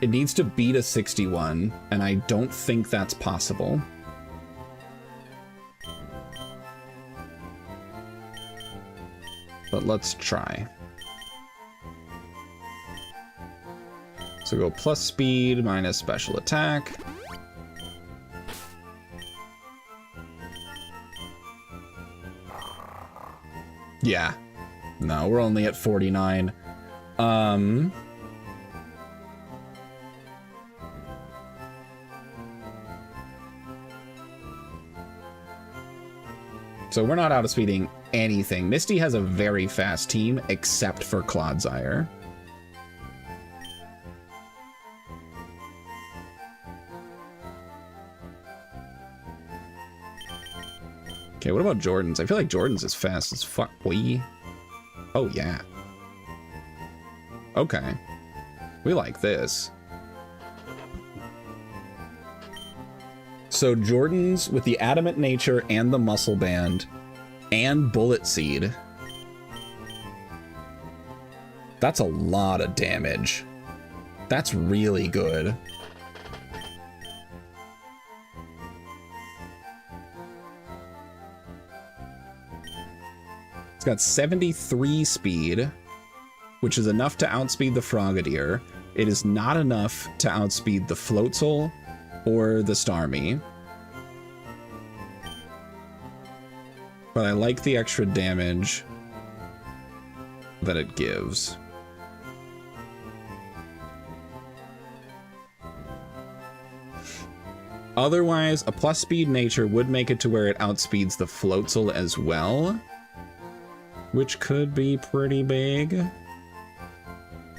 It needs to beat a 61, and I don't think that's possible. But let's try. So go plus speed minus special attack. Yeah. No, we're only at 49. So we're not outspeeding anything. Misty has a very fast team, except for Clodsire. Okay, what about Jordan's? I feel like Jordan's is fast as fuck, boy. Oh, yeah. Okay. We like this. So Jordan's with the Adamant Nature and the Muscle Band and Bullet Seed. That's a lot of damage. That's really good. It's got 73 speed, which is enough to outspeed the Frogadier. It is not enough to outspeed the Floatzel or the Starmie. But I like the extra damage that it gives. Otherwise, a plus speed nature would make it to where it outspeeds the Floatzel as well, which could be pretty big.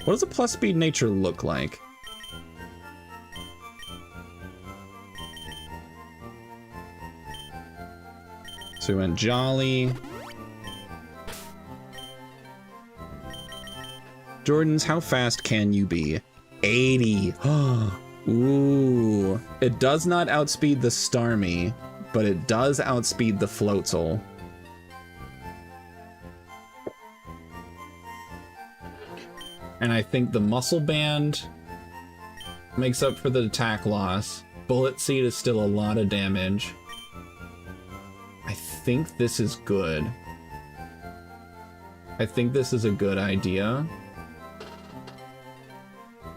What does a plus speed nature look like? So we went Jolly. Jordan's, how fast can you be? 80. Ooh. It does not outspeed the Starmie, but it does outspeed the Floatzel. And I think the Muscle Band makes up for the attack loss. Bullet Seed is still a lot of damage. I think this is good. I think this is a good idea.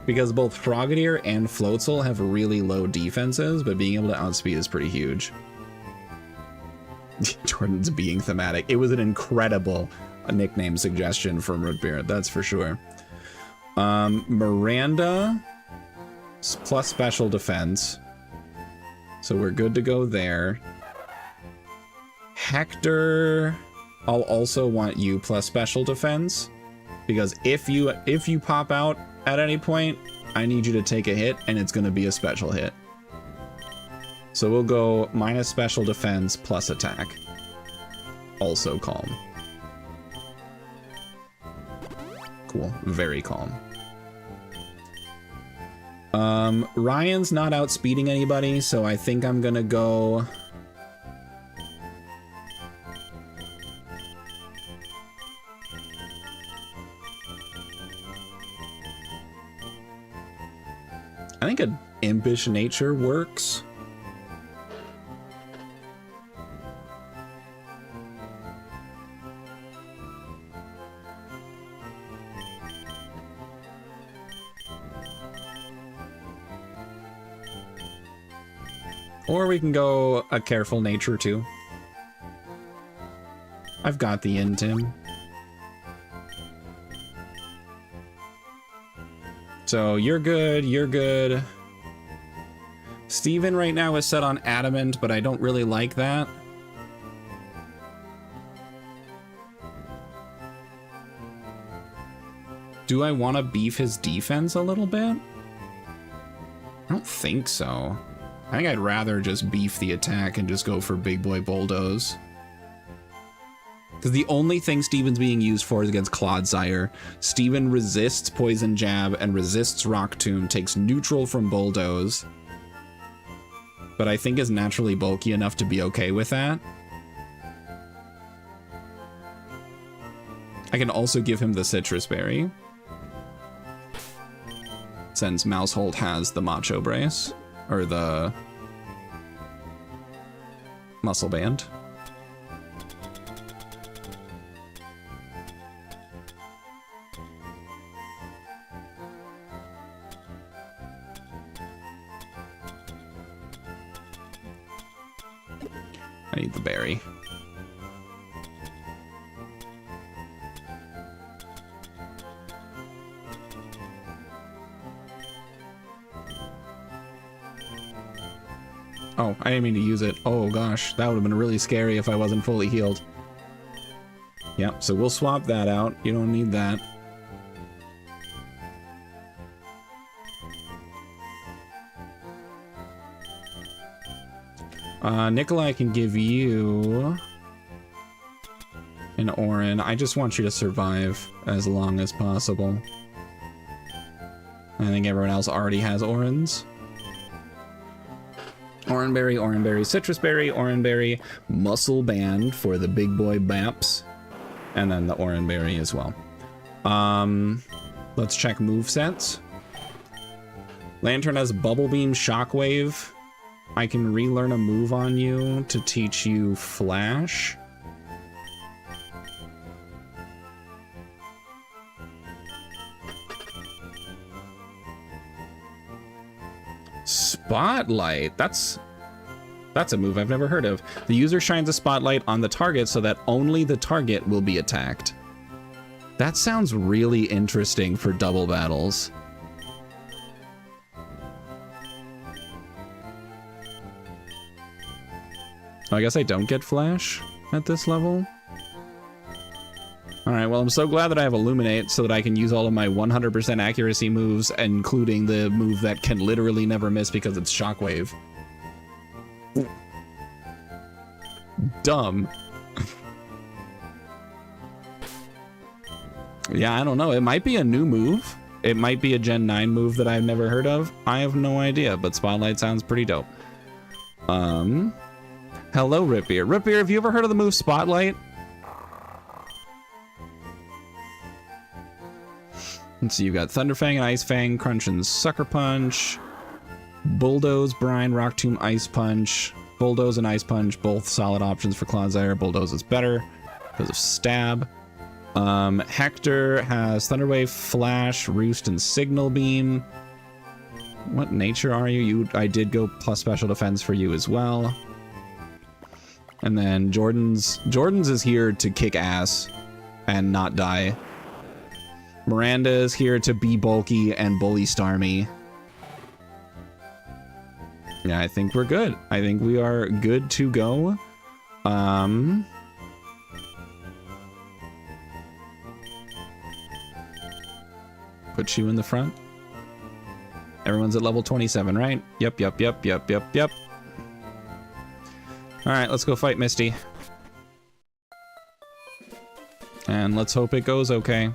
Because both Frogadier and Floatzel have really low defenses, but being able to outspeed is pretty huge. Jordan's being thematic. It was an incredible nickname suggestion from Rootbeard, that's for sure. Miranda plus special defense. So we're good to go there. Hector, I'll also want you plus special defense, because if you pop out at any point, I need you to take a hit, and it's going to be a special hit. So we'll go minus special defense plus attack. Also calm. Cool. Very calm. Ryan's not outspeeding anybody, so I think I'm gonna go... I think an impish nature works. Or we can go a careful nature too. I've got the Intim. So you're good, you're good. Steven right now is set on Adamant, but I don't really like that. Do I want to beef his defense a little bit? I don't think so. I think I'd rather just beef the attack and just go for Big Boy Bulldoze. Because the only thing Steven's being used for is against Clodsire. Steven resists Poison Jab and resists Rock Tomb, takes neutral from Bulldoze. But I think is naturally bulky enough to be okay with that. I can also give him the Citrus Berry, since Mousehold has the Macho Brace, or the Muscle Band. I need the berry. Oh, I didn't mean to use it. Oh gosh, that would have been really scary if I wasn't fully healed. Yep, so we'll swap that out. You don't need that. Nikolai can give you an Orin. I just want you to survive as long as possible. I think everyone else already has Orins. Oranberry, Oranberry, Citrus Berry, Oranberry, Muscle Band for the big boy Baps, and then the Oranberry as well. Let's check movesets. Lantern has Bubble Beam, Shockwave. I can relearn a move on you to teach you Flash. Spotlight. That's a move I've never heard of. The user shines a spotlight on the target so that only the target will be attacked. That sounds really interesting for double battles. Oh, I guess I don't get Flash at this level. Alright, well, I'm so glad that I have Illuminate so that I can use all of my 100% accuracy moves, including the move that can literally never miss because it's Shockwave. Dumb. Yeah, I don't know. It might be a new move. It might be a Gen 9 move that I've never heard of. I have no idea, but Spotlight sounds pretty dope. Hello, Ripbeer. Ripbeer, have you ever heard of the move Spotlight? Let's see, you've got Thunderfang and Ice Fang, Crunch and Sucker Punch, Bulldoze, Brine, Rock Tomb, Ice Punch, Bulldoze and Ice Punch, both solid options for Clodsire. Bulldoze is better because of Stab. Hector has Thunderwave, Flash, Roost, and Signal Beam. What nature are you? I did go plus special defense for you as well. And then Jordan's is here to kick ass and not die. Miranda is here to be bulky and bully Starmie. Yeah, I think we're good. I think we are good to go. Put you in the front. Everyone's at level 27, right? Yep. Alright, let's go fight Misty. And let's hope it goes okay.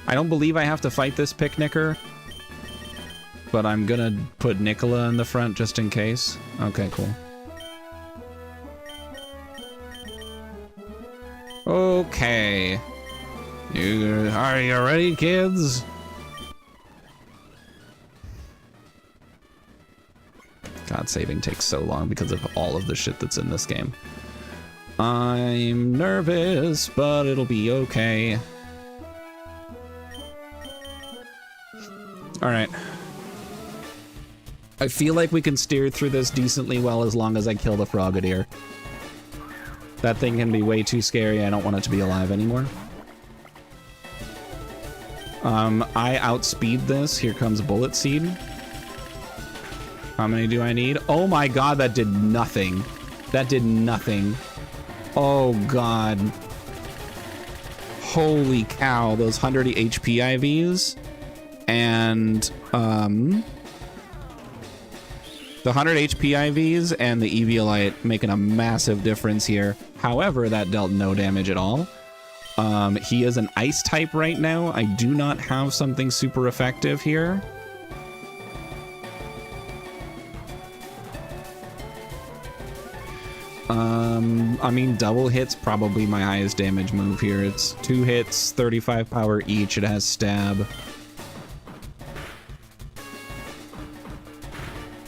I don't believe I have to fight this picnicker, but I'm gonna put Nicola in the front just in case. Okay, cool. Okay. Are you ready, kids? God, saving takes so long because of all of the shit that's in this game. I'm nervous, but it'll be okay. Alright. I feel like we can steer through this decently well as long as I kill the Frogadier. That thing can be way too scary. I don't want it to be alive anymore. I outspeed this. Here comes Bullet Seed. How many do I need? Oh my god, that did nothing. That did nothing. Oh god. Holy cow, those 100 HP IVs. And, the 100 HP IVs and the Eviolite making a massive difference here. However, that dealt no damage at all. He is an ice type right now. I do not have something super effective here. I mean, double hit's probably my highest damage move here. It's 2 hits, 35 power each. It has stab.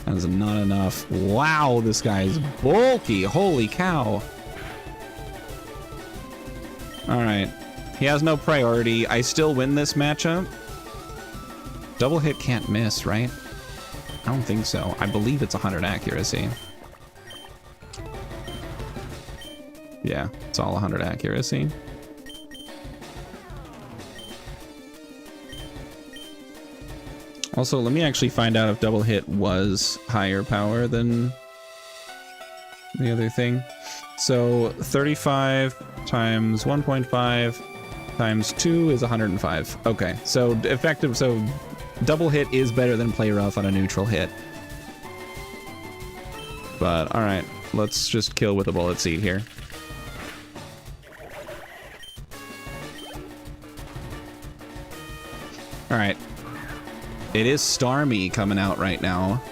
That is not enough. Wow, this guy is bulky. Holy cow. All right. He has no priority. I still win this matchup. Double hit can't miss, right? I don't think so. I believe it's 100 accuracy. Yeah, it's all 100 accuracy. Also, let me actually find out if double hit was higher power than the other thing. So 35 times 1.5 times 2 is 105. Okay, so effective, so double hit is better than play rough on a neutral hit. But all right, let's just kill with a bullet seed here. All right. It is Starmie coming out right now.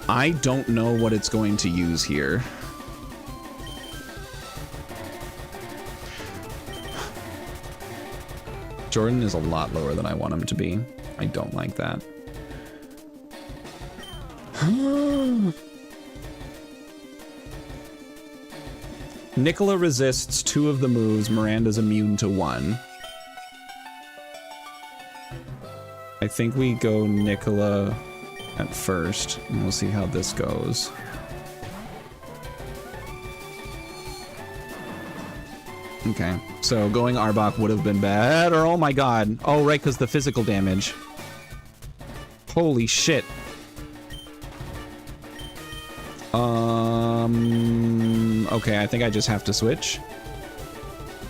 I don't know what it's going to use here. Jordan is a lot lower than I want him to be. I don't like that. Nicola resists 2 of the moves. Miranda's immune to 1. I think we go Nicola at first, and we'll see how this goes. Okay, so going Arbok would have been better. Oh my god. Oh, right, because the physical damage. Holy shit. Okay, I think I just have to switch.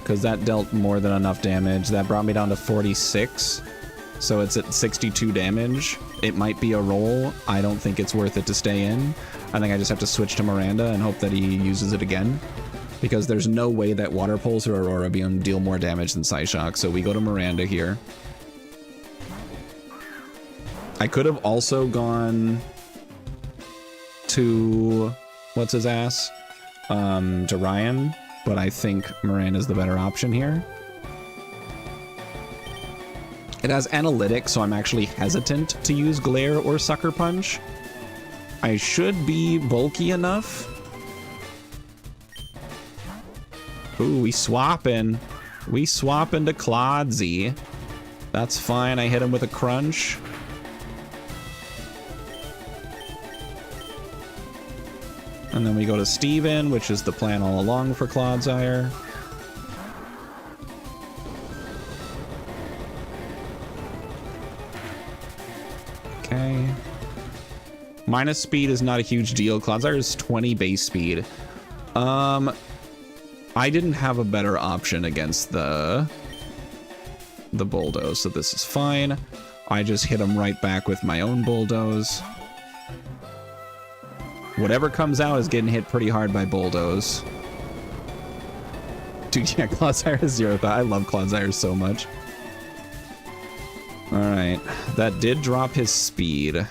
Because that dealt more than enough damage. That brought me down to 46. So it's at 62 damage. It might be a roll. I don't think it's worth it to stay in. I think I just have to switch to Miranda and hope that he uses it again. Because there's no way that Water Pulse or Aurora Beam deal more damage than Psyshock. So we go to Miranda here. I could have also gone to... what's his ass? To Ryan. But I think Miranda's the better option here. It has Analytics, so I'm actually hesitant to use Glare or Sucker Punch. I should be bulky enough. Ooh, we swapping. We swapping to Clodsy. That's fine. I hit him with a Crunch. And then we go to Steven, which is the plan all along for Clodsire. Okay. Minus speed is not a huge deal. Clodsire is 20 base speed. I didn't have a better option against the Bulldoze, so this is fine. I just hit him right back with my own Bulldoze. Whatever comes out is getting hit pretty hard by Bulldoze. Dude, yeah, Clodsire is 0 thought. I love Clodsire so much. Alright, that did drop his speed.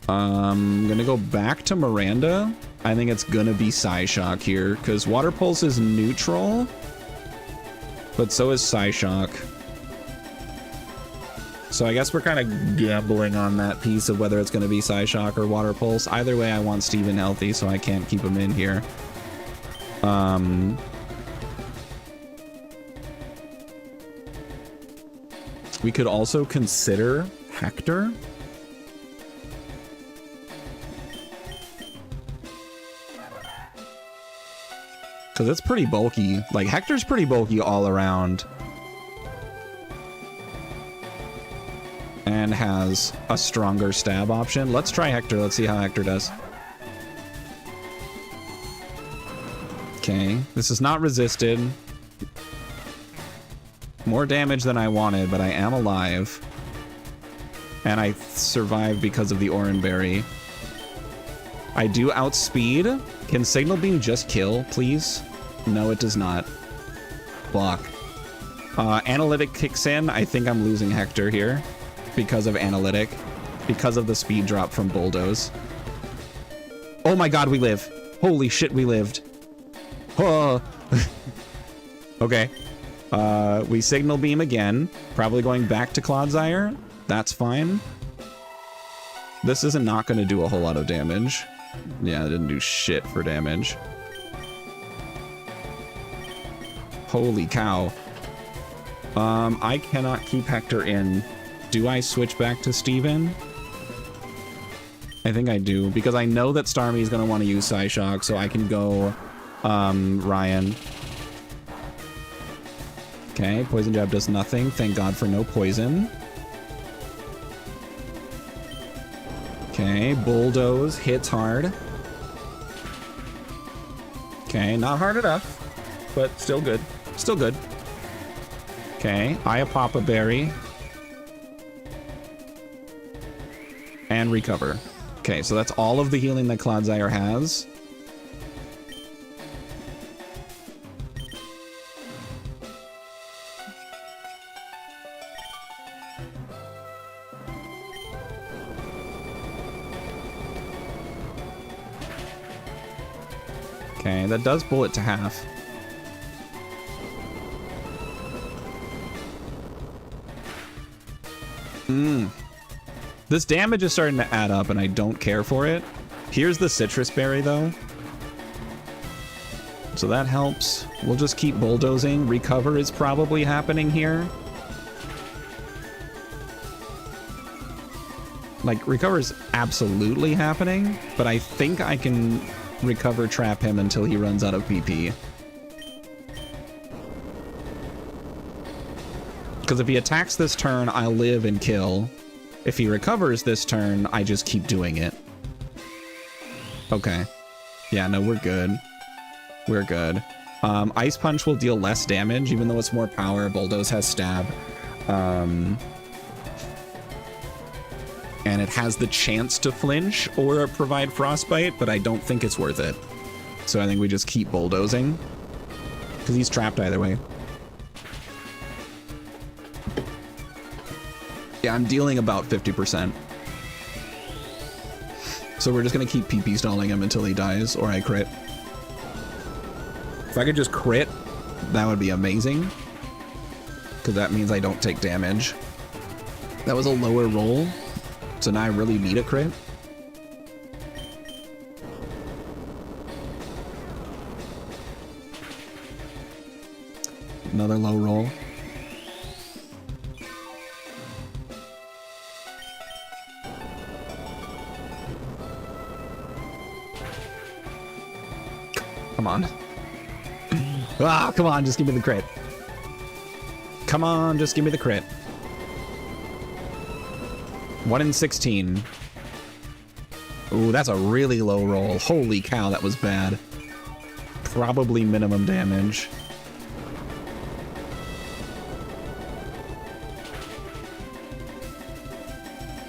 I'm gonna go back to Miranda. I think it's gonna be Psyshock here, because Water Pulse is neutral, but so is Psyshock. So I guess we're kind of gambling on that piece of whether it's gonna be Psyshock or Water Pulse. Either way, I want Steven healthy, so I can't keep him in here. We could also consider Hector. Because it's pretty bulky. Like, Hector's pretty bulky all around. And has a stronger stab option. Let's try Hector. Let's see how Hector does. Okay. This is not resisted. More damage than I wanted, but I am alive. And I survived because of the Oran Berry. I do outspeed. Can Signal Beam just kill, please? No, it does not. Block. Analytic kicks in. I think I'm losing Hector here because of Analytic. Because of the speed drop from Bulldoze. Oh my god, we live. Holy shit, we lived. Oh. Okay. We Signal Beam again. Probably going back to Clodsire. That's fine. This isn't not going to do a whole lot of damage. Yeah, it didn't do shit for damage. Holy cow. I cannot keep Hector in. Do I switch back to Steven? I think I do, because I know that Starmie is going to want to use Psyshock, so I can go Ryan. Okay, Poison Jab does nothing. Thank God for no poison. Okay, Bulldoze hits hard. Okay, not hard enough, but still good. Still good. Okay, Iapapa Berry. And recover. Okay, so that's all of the healing that Clodsire has. Okay, that does pull it to half. This damage is starting to add up and I don't care for it. Here's the Citrus Berry though. So that helps. We'll just keep bulldozing. Recover is probably happening here. Like, recover is absolutely happening, but I think I can recover trap him until he runs out of PP. Because if he attacks this turn, I'll live and kill. If he recovers this turn, I just keep doing it. Okay. Yeah, no, we're good. We're good. Ice Punch will deal less damage, even though it's more power. Bulldoze has stab. And it has the chance to flinch or provide frostbite, but I don't think it's worth it. So I think we just keep bulldozing. Because he's trapped either way. Yeah, I'm dealing about 50%. So we're just going to keep PP stalling him until he dies, or I crit. If I could just crit, that would be amazing. Because that means I don't take damage. That was a lower roll, so now I really need a crit. Another low roll. Come on. Ah, come on, just give me the crit. Come on, just give me the crit. 1 in 16. Ooh, that's a really low roll. Holy cow, that was bad. Probably minimum damage.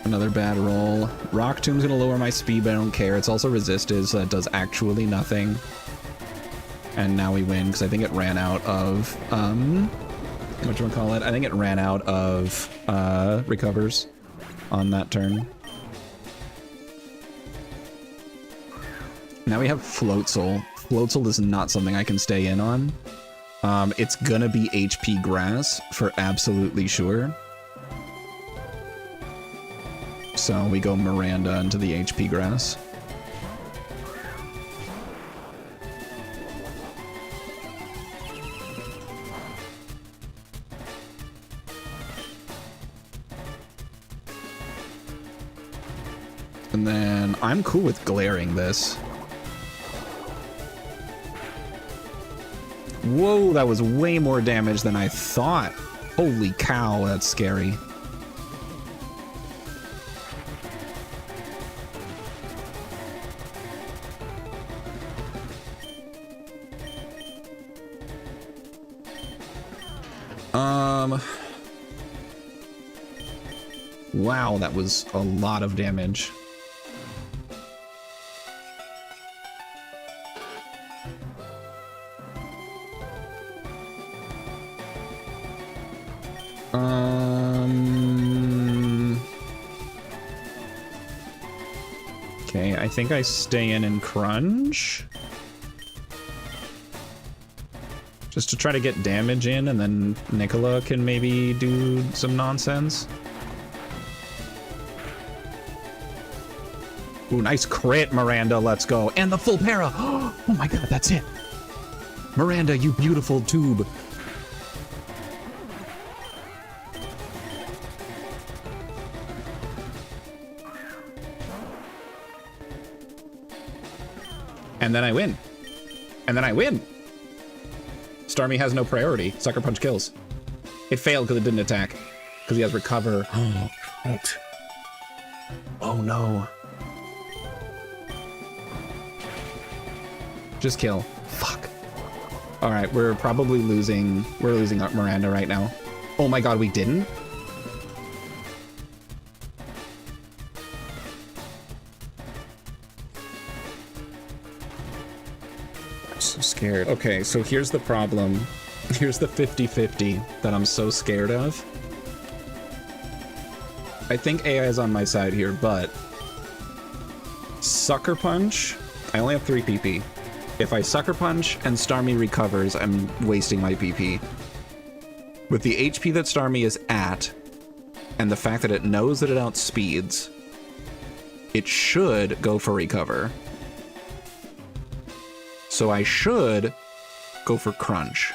Another bad roll. Rock Tomb's gonna lower my speed, but I don't care. It's also resisted, so that does actually nothing. And now we win, because I think it ran out of, whatchamacallit? I think it ran out of, recovers on that turn. Now we have Floatzel. Floatzel is not something I can stay in on. It's gonna be HP Grass, for absolutely sure. So we go Miranda into the HP Grass. And then I'm cool with glaring this. Whoa, that was way more damage than I thought. Holy cow, that's scary. Wow, that was a lot of damage. Okay, I think I stay in and crunch. Just to try to get damage in, and then Nicola can maybe do some nonsense. Ooh, nice crit, Miranda. Let's go. And the full para. Oh my god, that's it. Miranda, you beautiful tube. And then I win. And then I win. Starmie has no priority. Sucker Punch kills. It failed because it didn't attack. Because he has recover. Oh, right. Oh no. Just kill. Fuck. All right, we're probably losing. We're losing Miranda right now. Oh my god, we didn't? I'm so scared. Okay, so here's the problem. Here's the 50-50 that I'm so scared of. I think AI is on my side here, but Sucker Punch, I only have 3 PP. If I Sucker Punch and Starmie recovers, I'm wasting my PP. With the HP that Starmie is at, and the fact that it knows that it outspeeds, it should go for recover. So I should go for Crunch.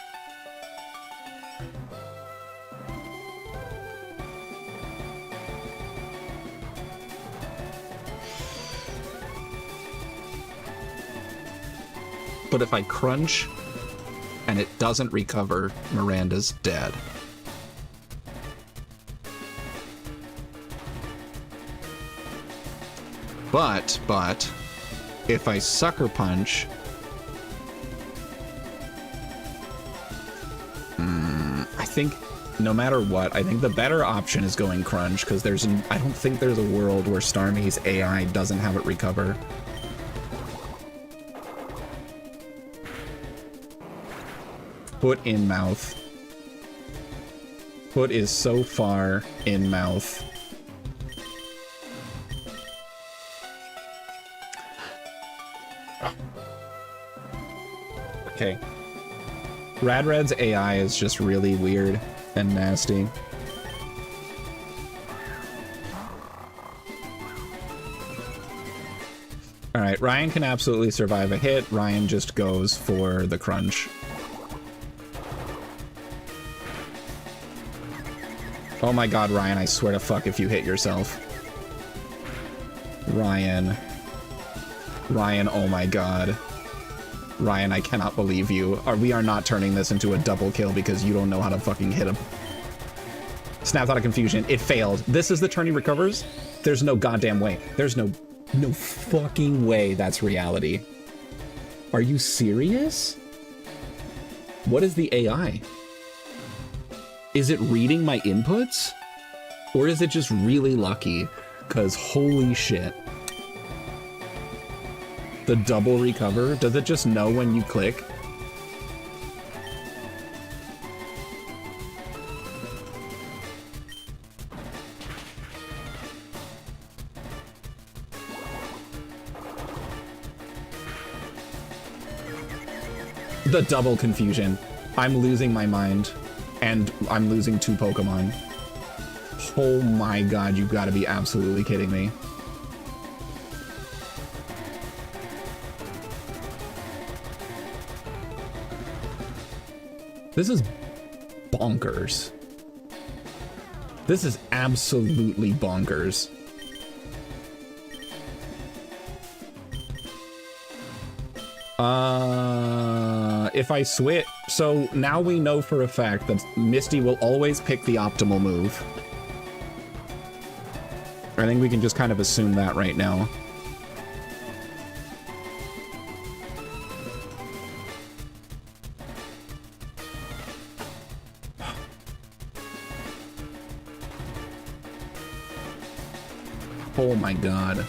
But if I Crunch and it doesn't recover, Miranda's dead. But, if I Sucker Punch, I think no matter what, I think the better option is going Crunch, because I don't think there's a world where Starmie's AI doesn't have it recover. Foot in mouth. Foot is so far in mouth. Okay. Radred's AI is just really weird and nasty. Alright, Ryan can absolutely survive a hit. Ryan just goes for the Crunch. Oh my god, Ryan, I swear to fuck if you hit yourself. Ryan. Ryan, oh my god. Ryan, I cannot believe you. We are not turning this into a double kill because you don't know how to fucking hit him. Snapped out of confusion. It failed. This is the turn he recovers? There's no goddamn way. There's no fucking way that's reality. Are you serious? What is the AI? Is it reading my inputs? Or is it just really lucky? Because holy shit. The double recover? Does it just know when you click? The double confusion. I'm losing my mind. And I'm losing 2 Pokemon. Oh my god, you've got to be absolutely kidding me. This is bonkers. This is absolutely bonkers. If I switch, so now we know for a fact that Misty will always pick the optimal move. I think we can just kind of assume that right now. Oh my god.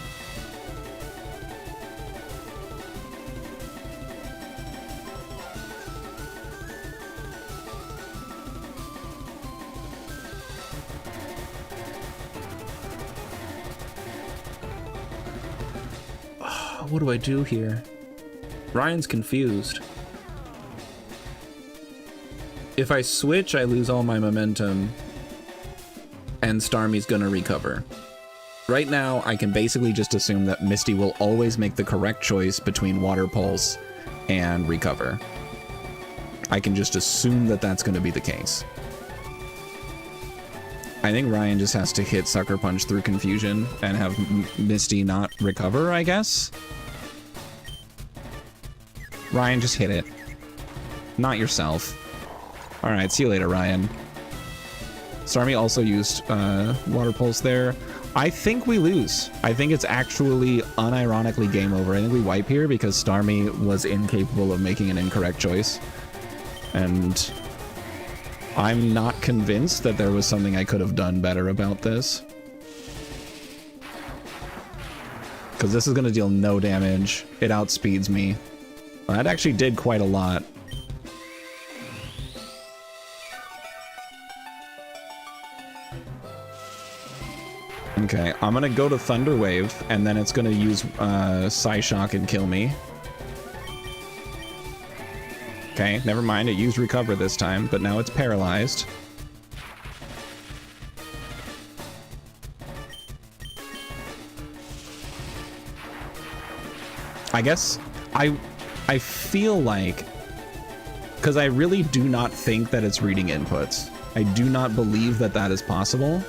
What do I do here? Ryan's confused. If I switch, I lose all my momentum. And Starmie's gonna recover. Right now, I can basically just assume that Misty will always make the correct choice between Water Pulse and Recover. I can just assume that that's going to be the case. I think Ryan just has to hit Sucker Punch through confusion and have Misty not recover, I guess. Ryan, just hit it. Not yourself. All right, see you later, Ryan. Starmie also used Water Pulse there. I think we lose. I think it's actually unironically game over. I think we wipe here because Starmie was incapable of making an incorrect choice. And I'm not convinced that there was something I could have done better about this. Because this is going to deal no damage. It outspeeds me. That actually did quite a lot. Okay, I'm gonna go to Thunder Wave, and then it's gonna use Psyshock and kill me. Okay, never mind, it used Recover this time, but now it's paralyzed. I guess I feel like, because I really do not think that it's reading inputs. I do not believe that that is possible.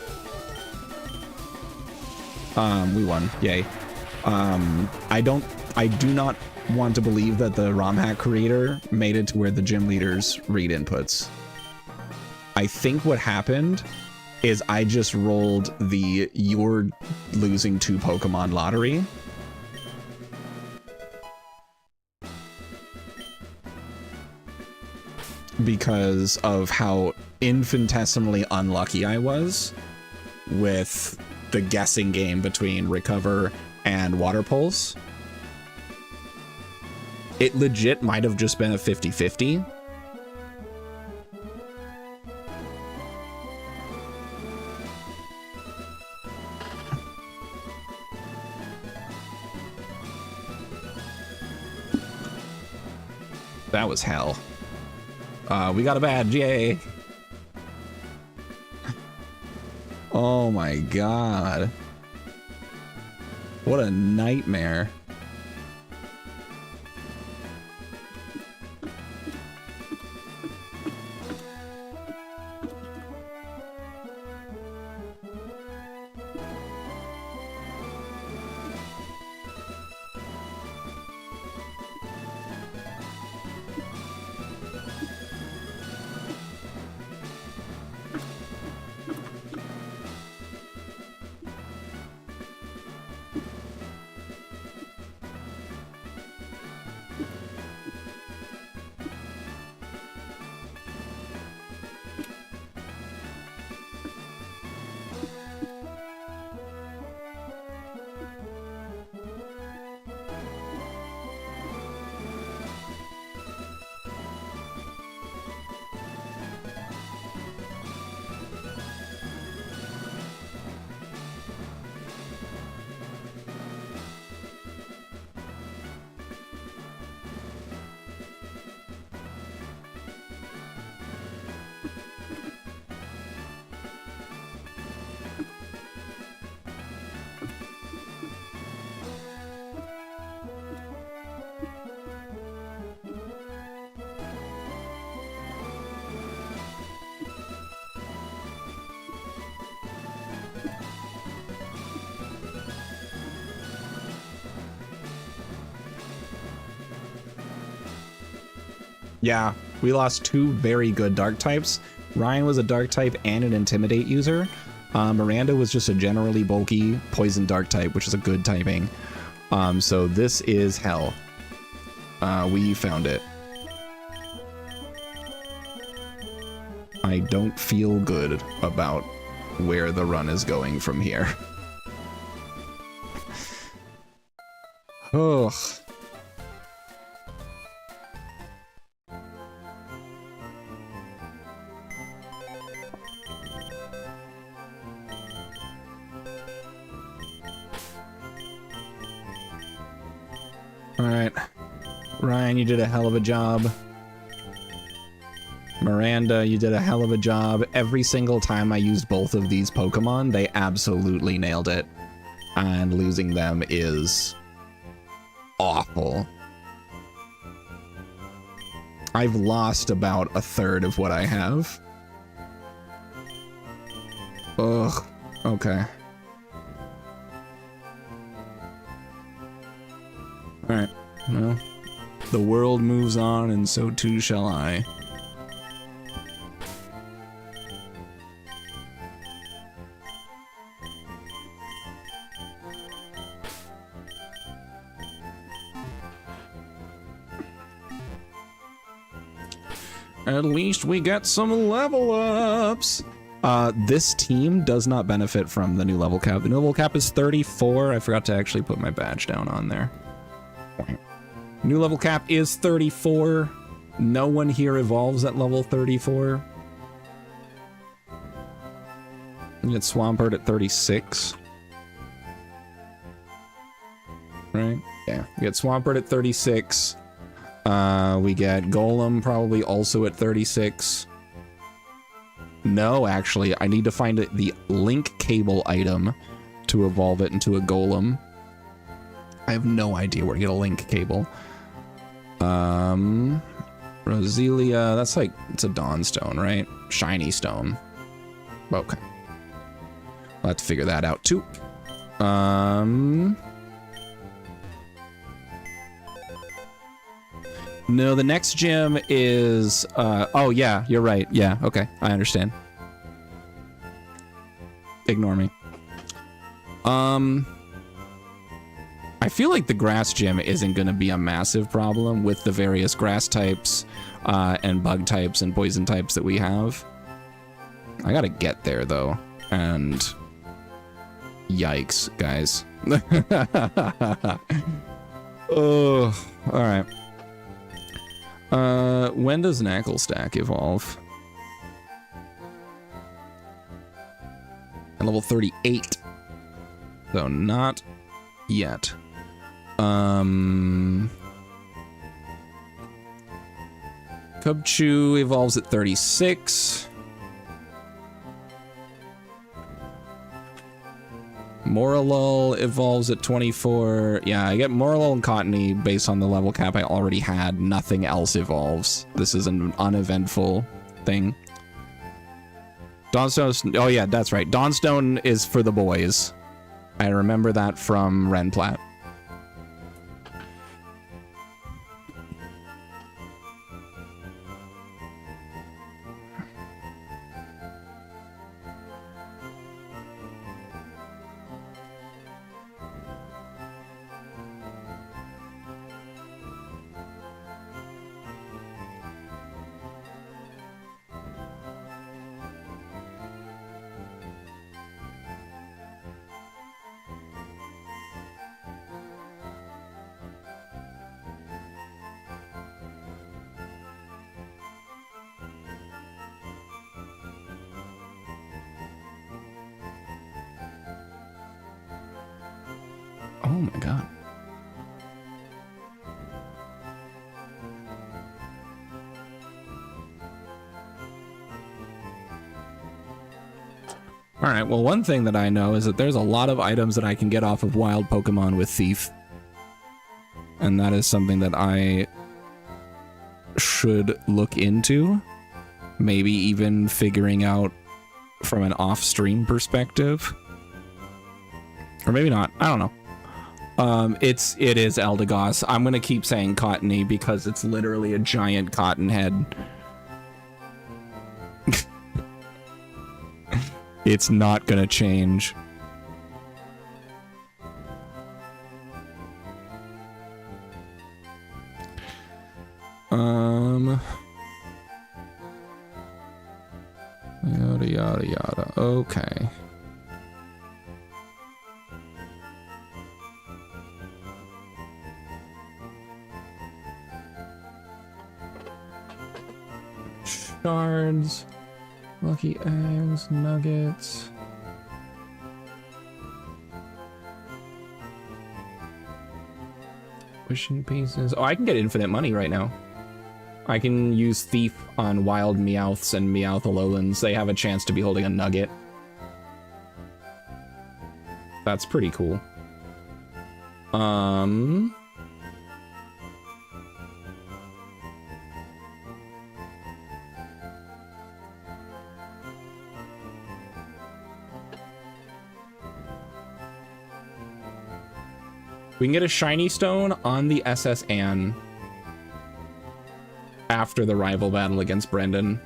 We won. Yay. I do not want to believe that the ROM hack creator made it to where the gym leaders read inputs. I think what happened is I just rolled the "you're losing 2 Pokemon" lottery. Because of how infinitesimally unlucky I was with the guessing game between Recover and Water Pulse. It legit might have just been a 50-50. That was hell. We got a badge, yay! Oh my god. What a nightmare. Yeah, we lost 2 very good dark types. Ryan was a dark type and an intimidate user. Miranda was just a generally bulky poison dark type, which is a good typing. So this is hell. We found it. I don't feel good about where the run is going from here. Ugh. Alright. Ryan, you did a hell of a job. Miranda, you did a hell of a job. Every single time I used both of these Pokemon, they absolutely nailed it. and losing them is awful. I've lost about a third of what I have. Ugh, okay. Alright, well, the world moves on and so too shall I. At least we get some level ups. This team does not benefit from the new level cap. The new level cap is 34. I forgot to actually put my badge down on there. New level cap is 34. No one here evolves at level 34. You get Swampert at 36. Right? Yeah. We get Swampert at 36. We get Golem probably also at 36. No, actually, I need to find the link cable item to evolve it into a Golem. I have no idea where to get a link cable. Roselia, that's like, it's a Dawnstone, right? Shiny stone. Okay. I'll have to figure that out too. No, the next gym is, oh yeah, you're right. Yeah, okay, I understand. Ignore me. I feel like the grass gym isn't going to be a massive problem with the various grass types, and bug types and poison types that we have. I gotta get there though, and yikes, guys. Oh, all right. When does Knucklestack evolve? At level 38. So not yet. Cubchoo evolves at 36. Moralul evolves at 24. Yeah, I get Moralul and Cottony based on the level cap I already had. Nothing else evolves. This is an uneventful thing. Dawnstone, oh yeah, that's right. Dawnstone is for the boys. I remember that from Renplat. Oh my god. Alright, well, one thing that I know is that there's a lot of items that I can get off of wild Pokemon with Thief. And that is something that I should look into. Maybe even figuring out from an off-stream perspective. Or maybe not. I don't know. It is Eldegoss. I'm gonna keep saying Cottony because it's literally a giant cotton head. It's not gonna change. Yada yada yada. Okay. Shards, lucky eggs, nuggets. Wishing pieces. Oh, I can get infinite money right now. I can use Thief on wild Meowths and Meowth Alolans. They have a chance to be holding a nugget. That's pretty cool. We can get a shiny stone on the SS Anne after the rival battle against Brendan.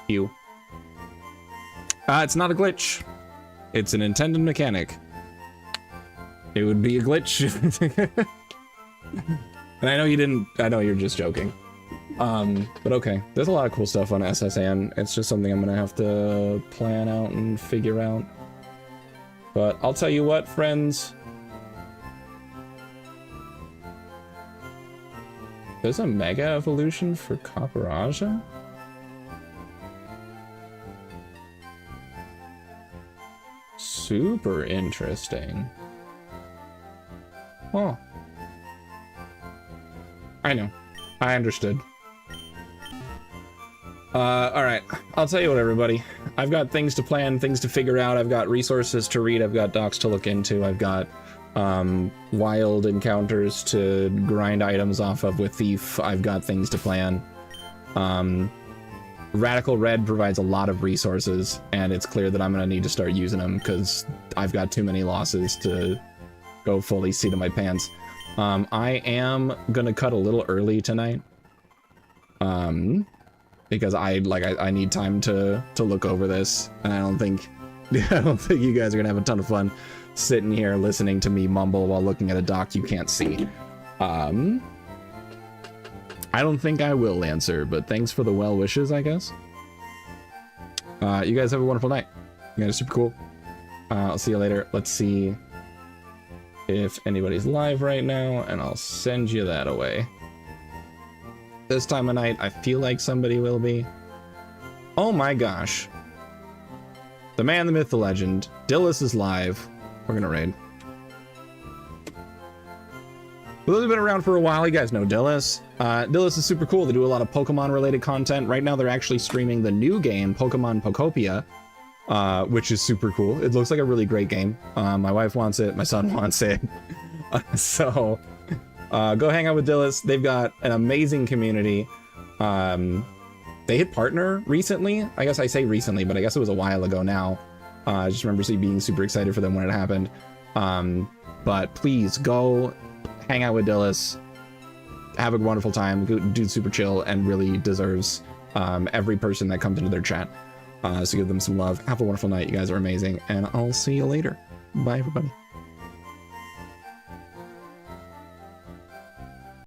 You. It's not a glitch. It's an intended mechanic. It would be a glitch. And I know you didn't, I know you're just joking. But okay. There's a lot of cool stuff on SS Anne. It's just something I'm gonna have to plan out and figure out. But I'll tell you what, friends. There's a mega evolution for Copperaja? Super interesting. Oh. I know. I understood. Alright. I'll tell you what, everybody. I've got things to plan, things to figure out. I've got resources to read. I've got docs to look into. I've got wild encounters to grind items off of with Thief. I've got things to plan. Radical Red provides a lot of resources, and it's clear that I'm going to need to start using them because I've got too many losses to go fully seat of my pants. I am going to cut a little early tonight. Because I need time to look over this, and I don't think you guys are gonna have a ton of fun sitting here listening to me mumble while looking at a doc you can't see. I don't think I will answer, but thanks for the well wishes, I guess. You guys have a wonderful night. You guys are super cool. I'll see you later. Let's see if anybody's live right now, and I'll send you that away. This time of night, I feel like somebody will be. Oh my gosh. The man, the myth, the legend. Dillis is live. We're gonna raid. For those who've been around for a while, you guys know Dillis. Dillis is super cool. They do a lot of Pokemon-related content. Right now, they're actually streaming the new game, Pokemon Pokopia, which is super cool. It looks like a really great game. My wife wants it. My son wants it. So... go hang out with Dillis. They've got an amazing community. They hit partner recently. I guess I say recently, but I guess it was a while ago now. I just remember being super excited for them when it happened. But please go hang out with Dillis. Have a wonderful time. Dude's super chill and really deserves every person that comes into their chat. So give them some love. Have a wonderful night. You guys are amazing. And I'll see you later. Bye, everybody.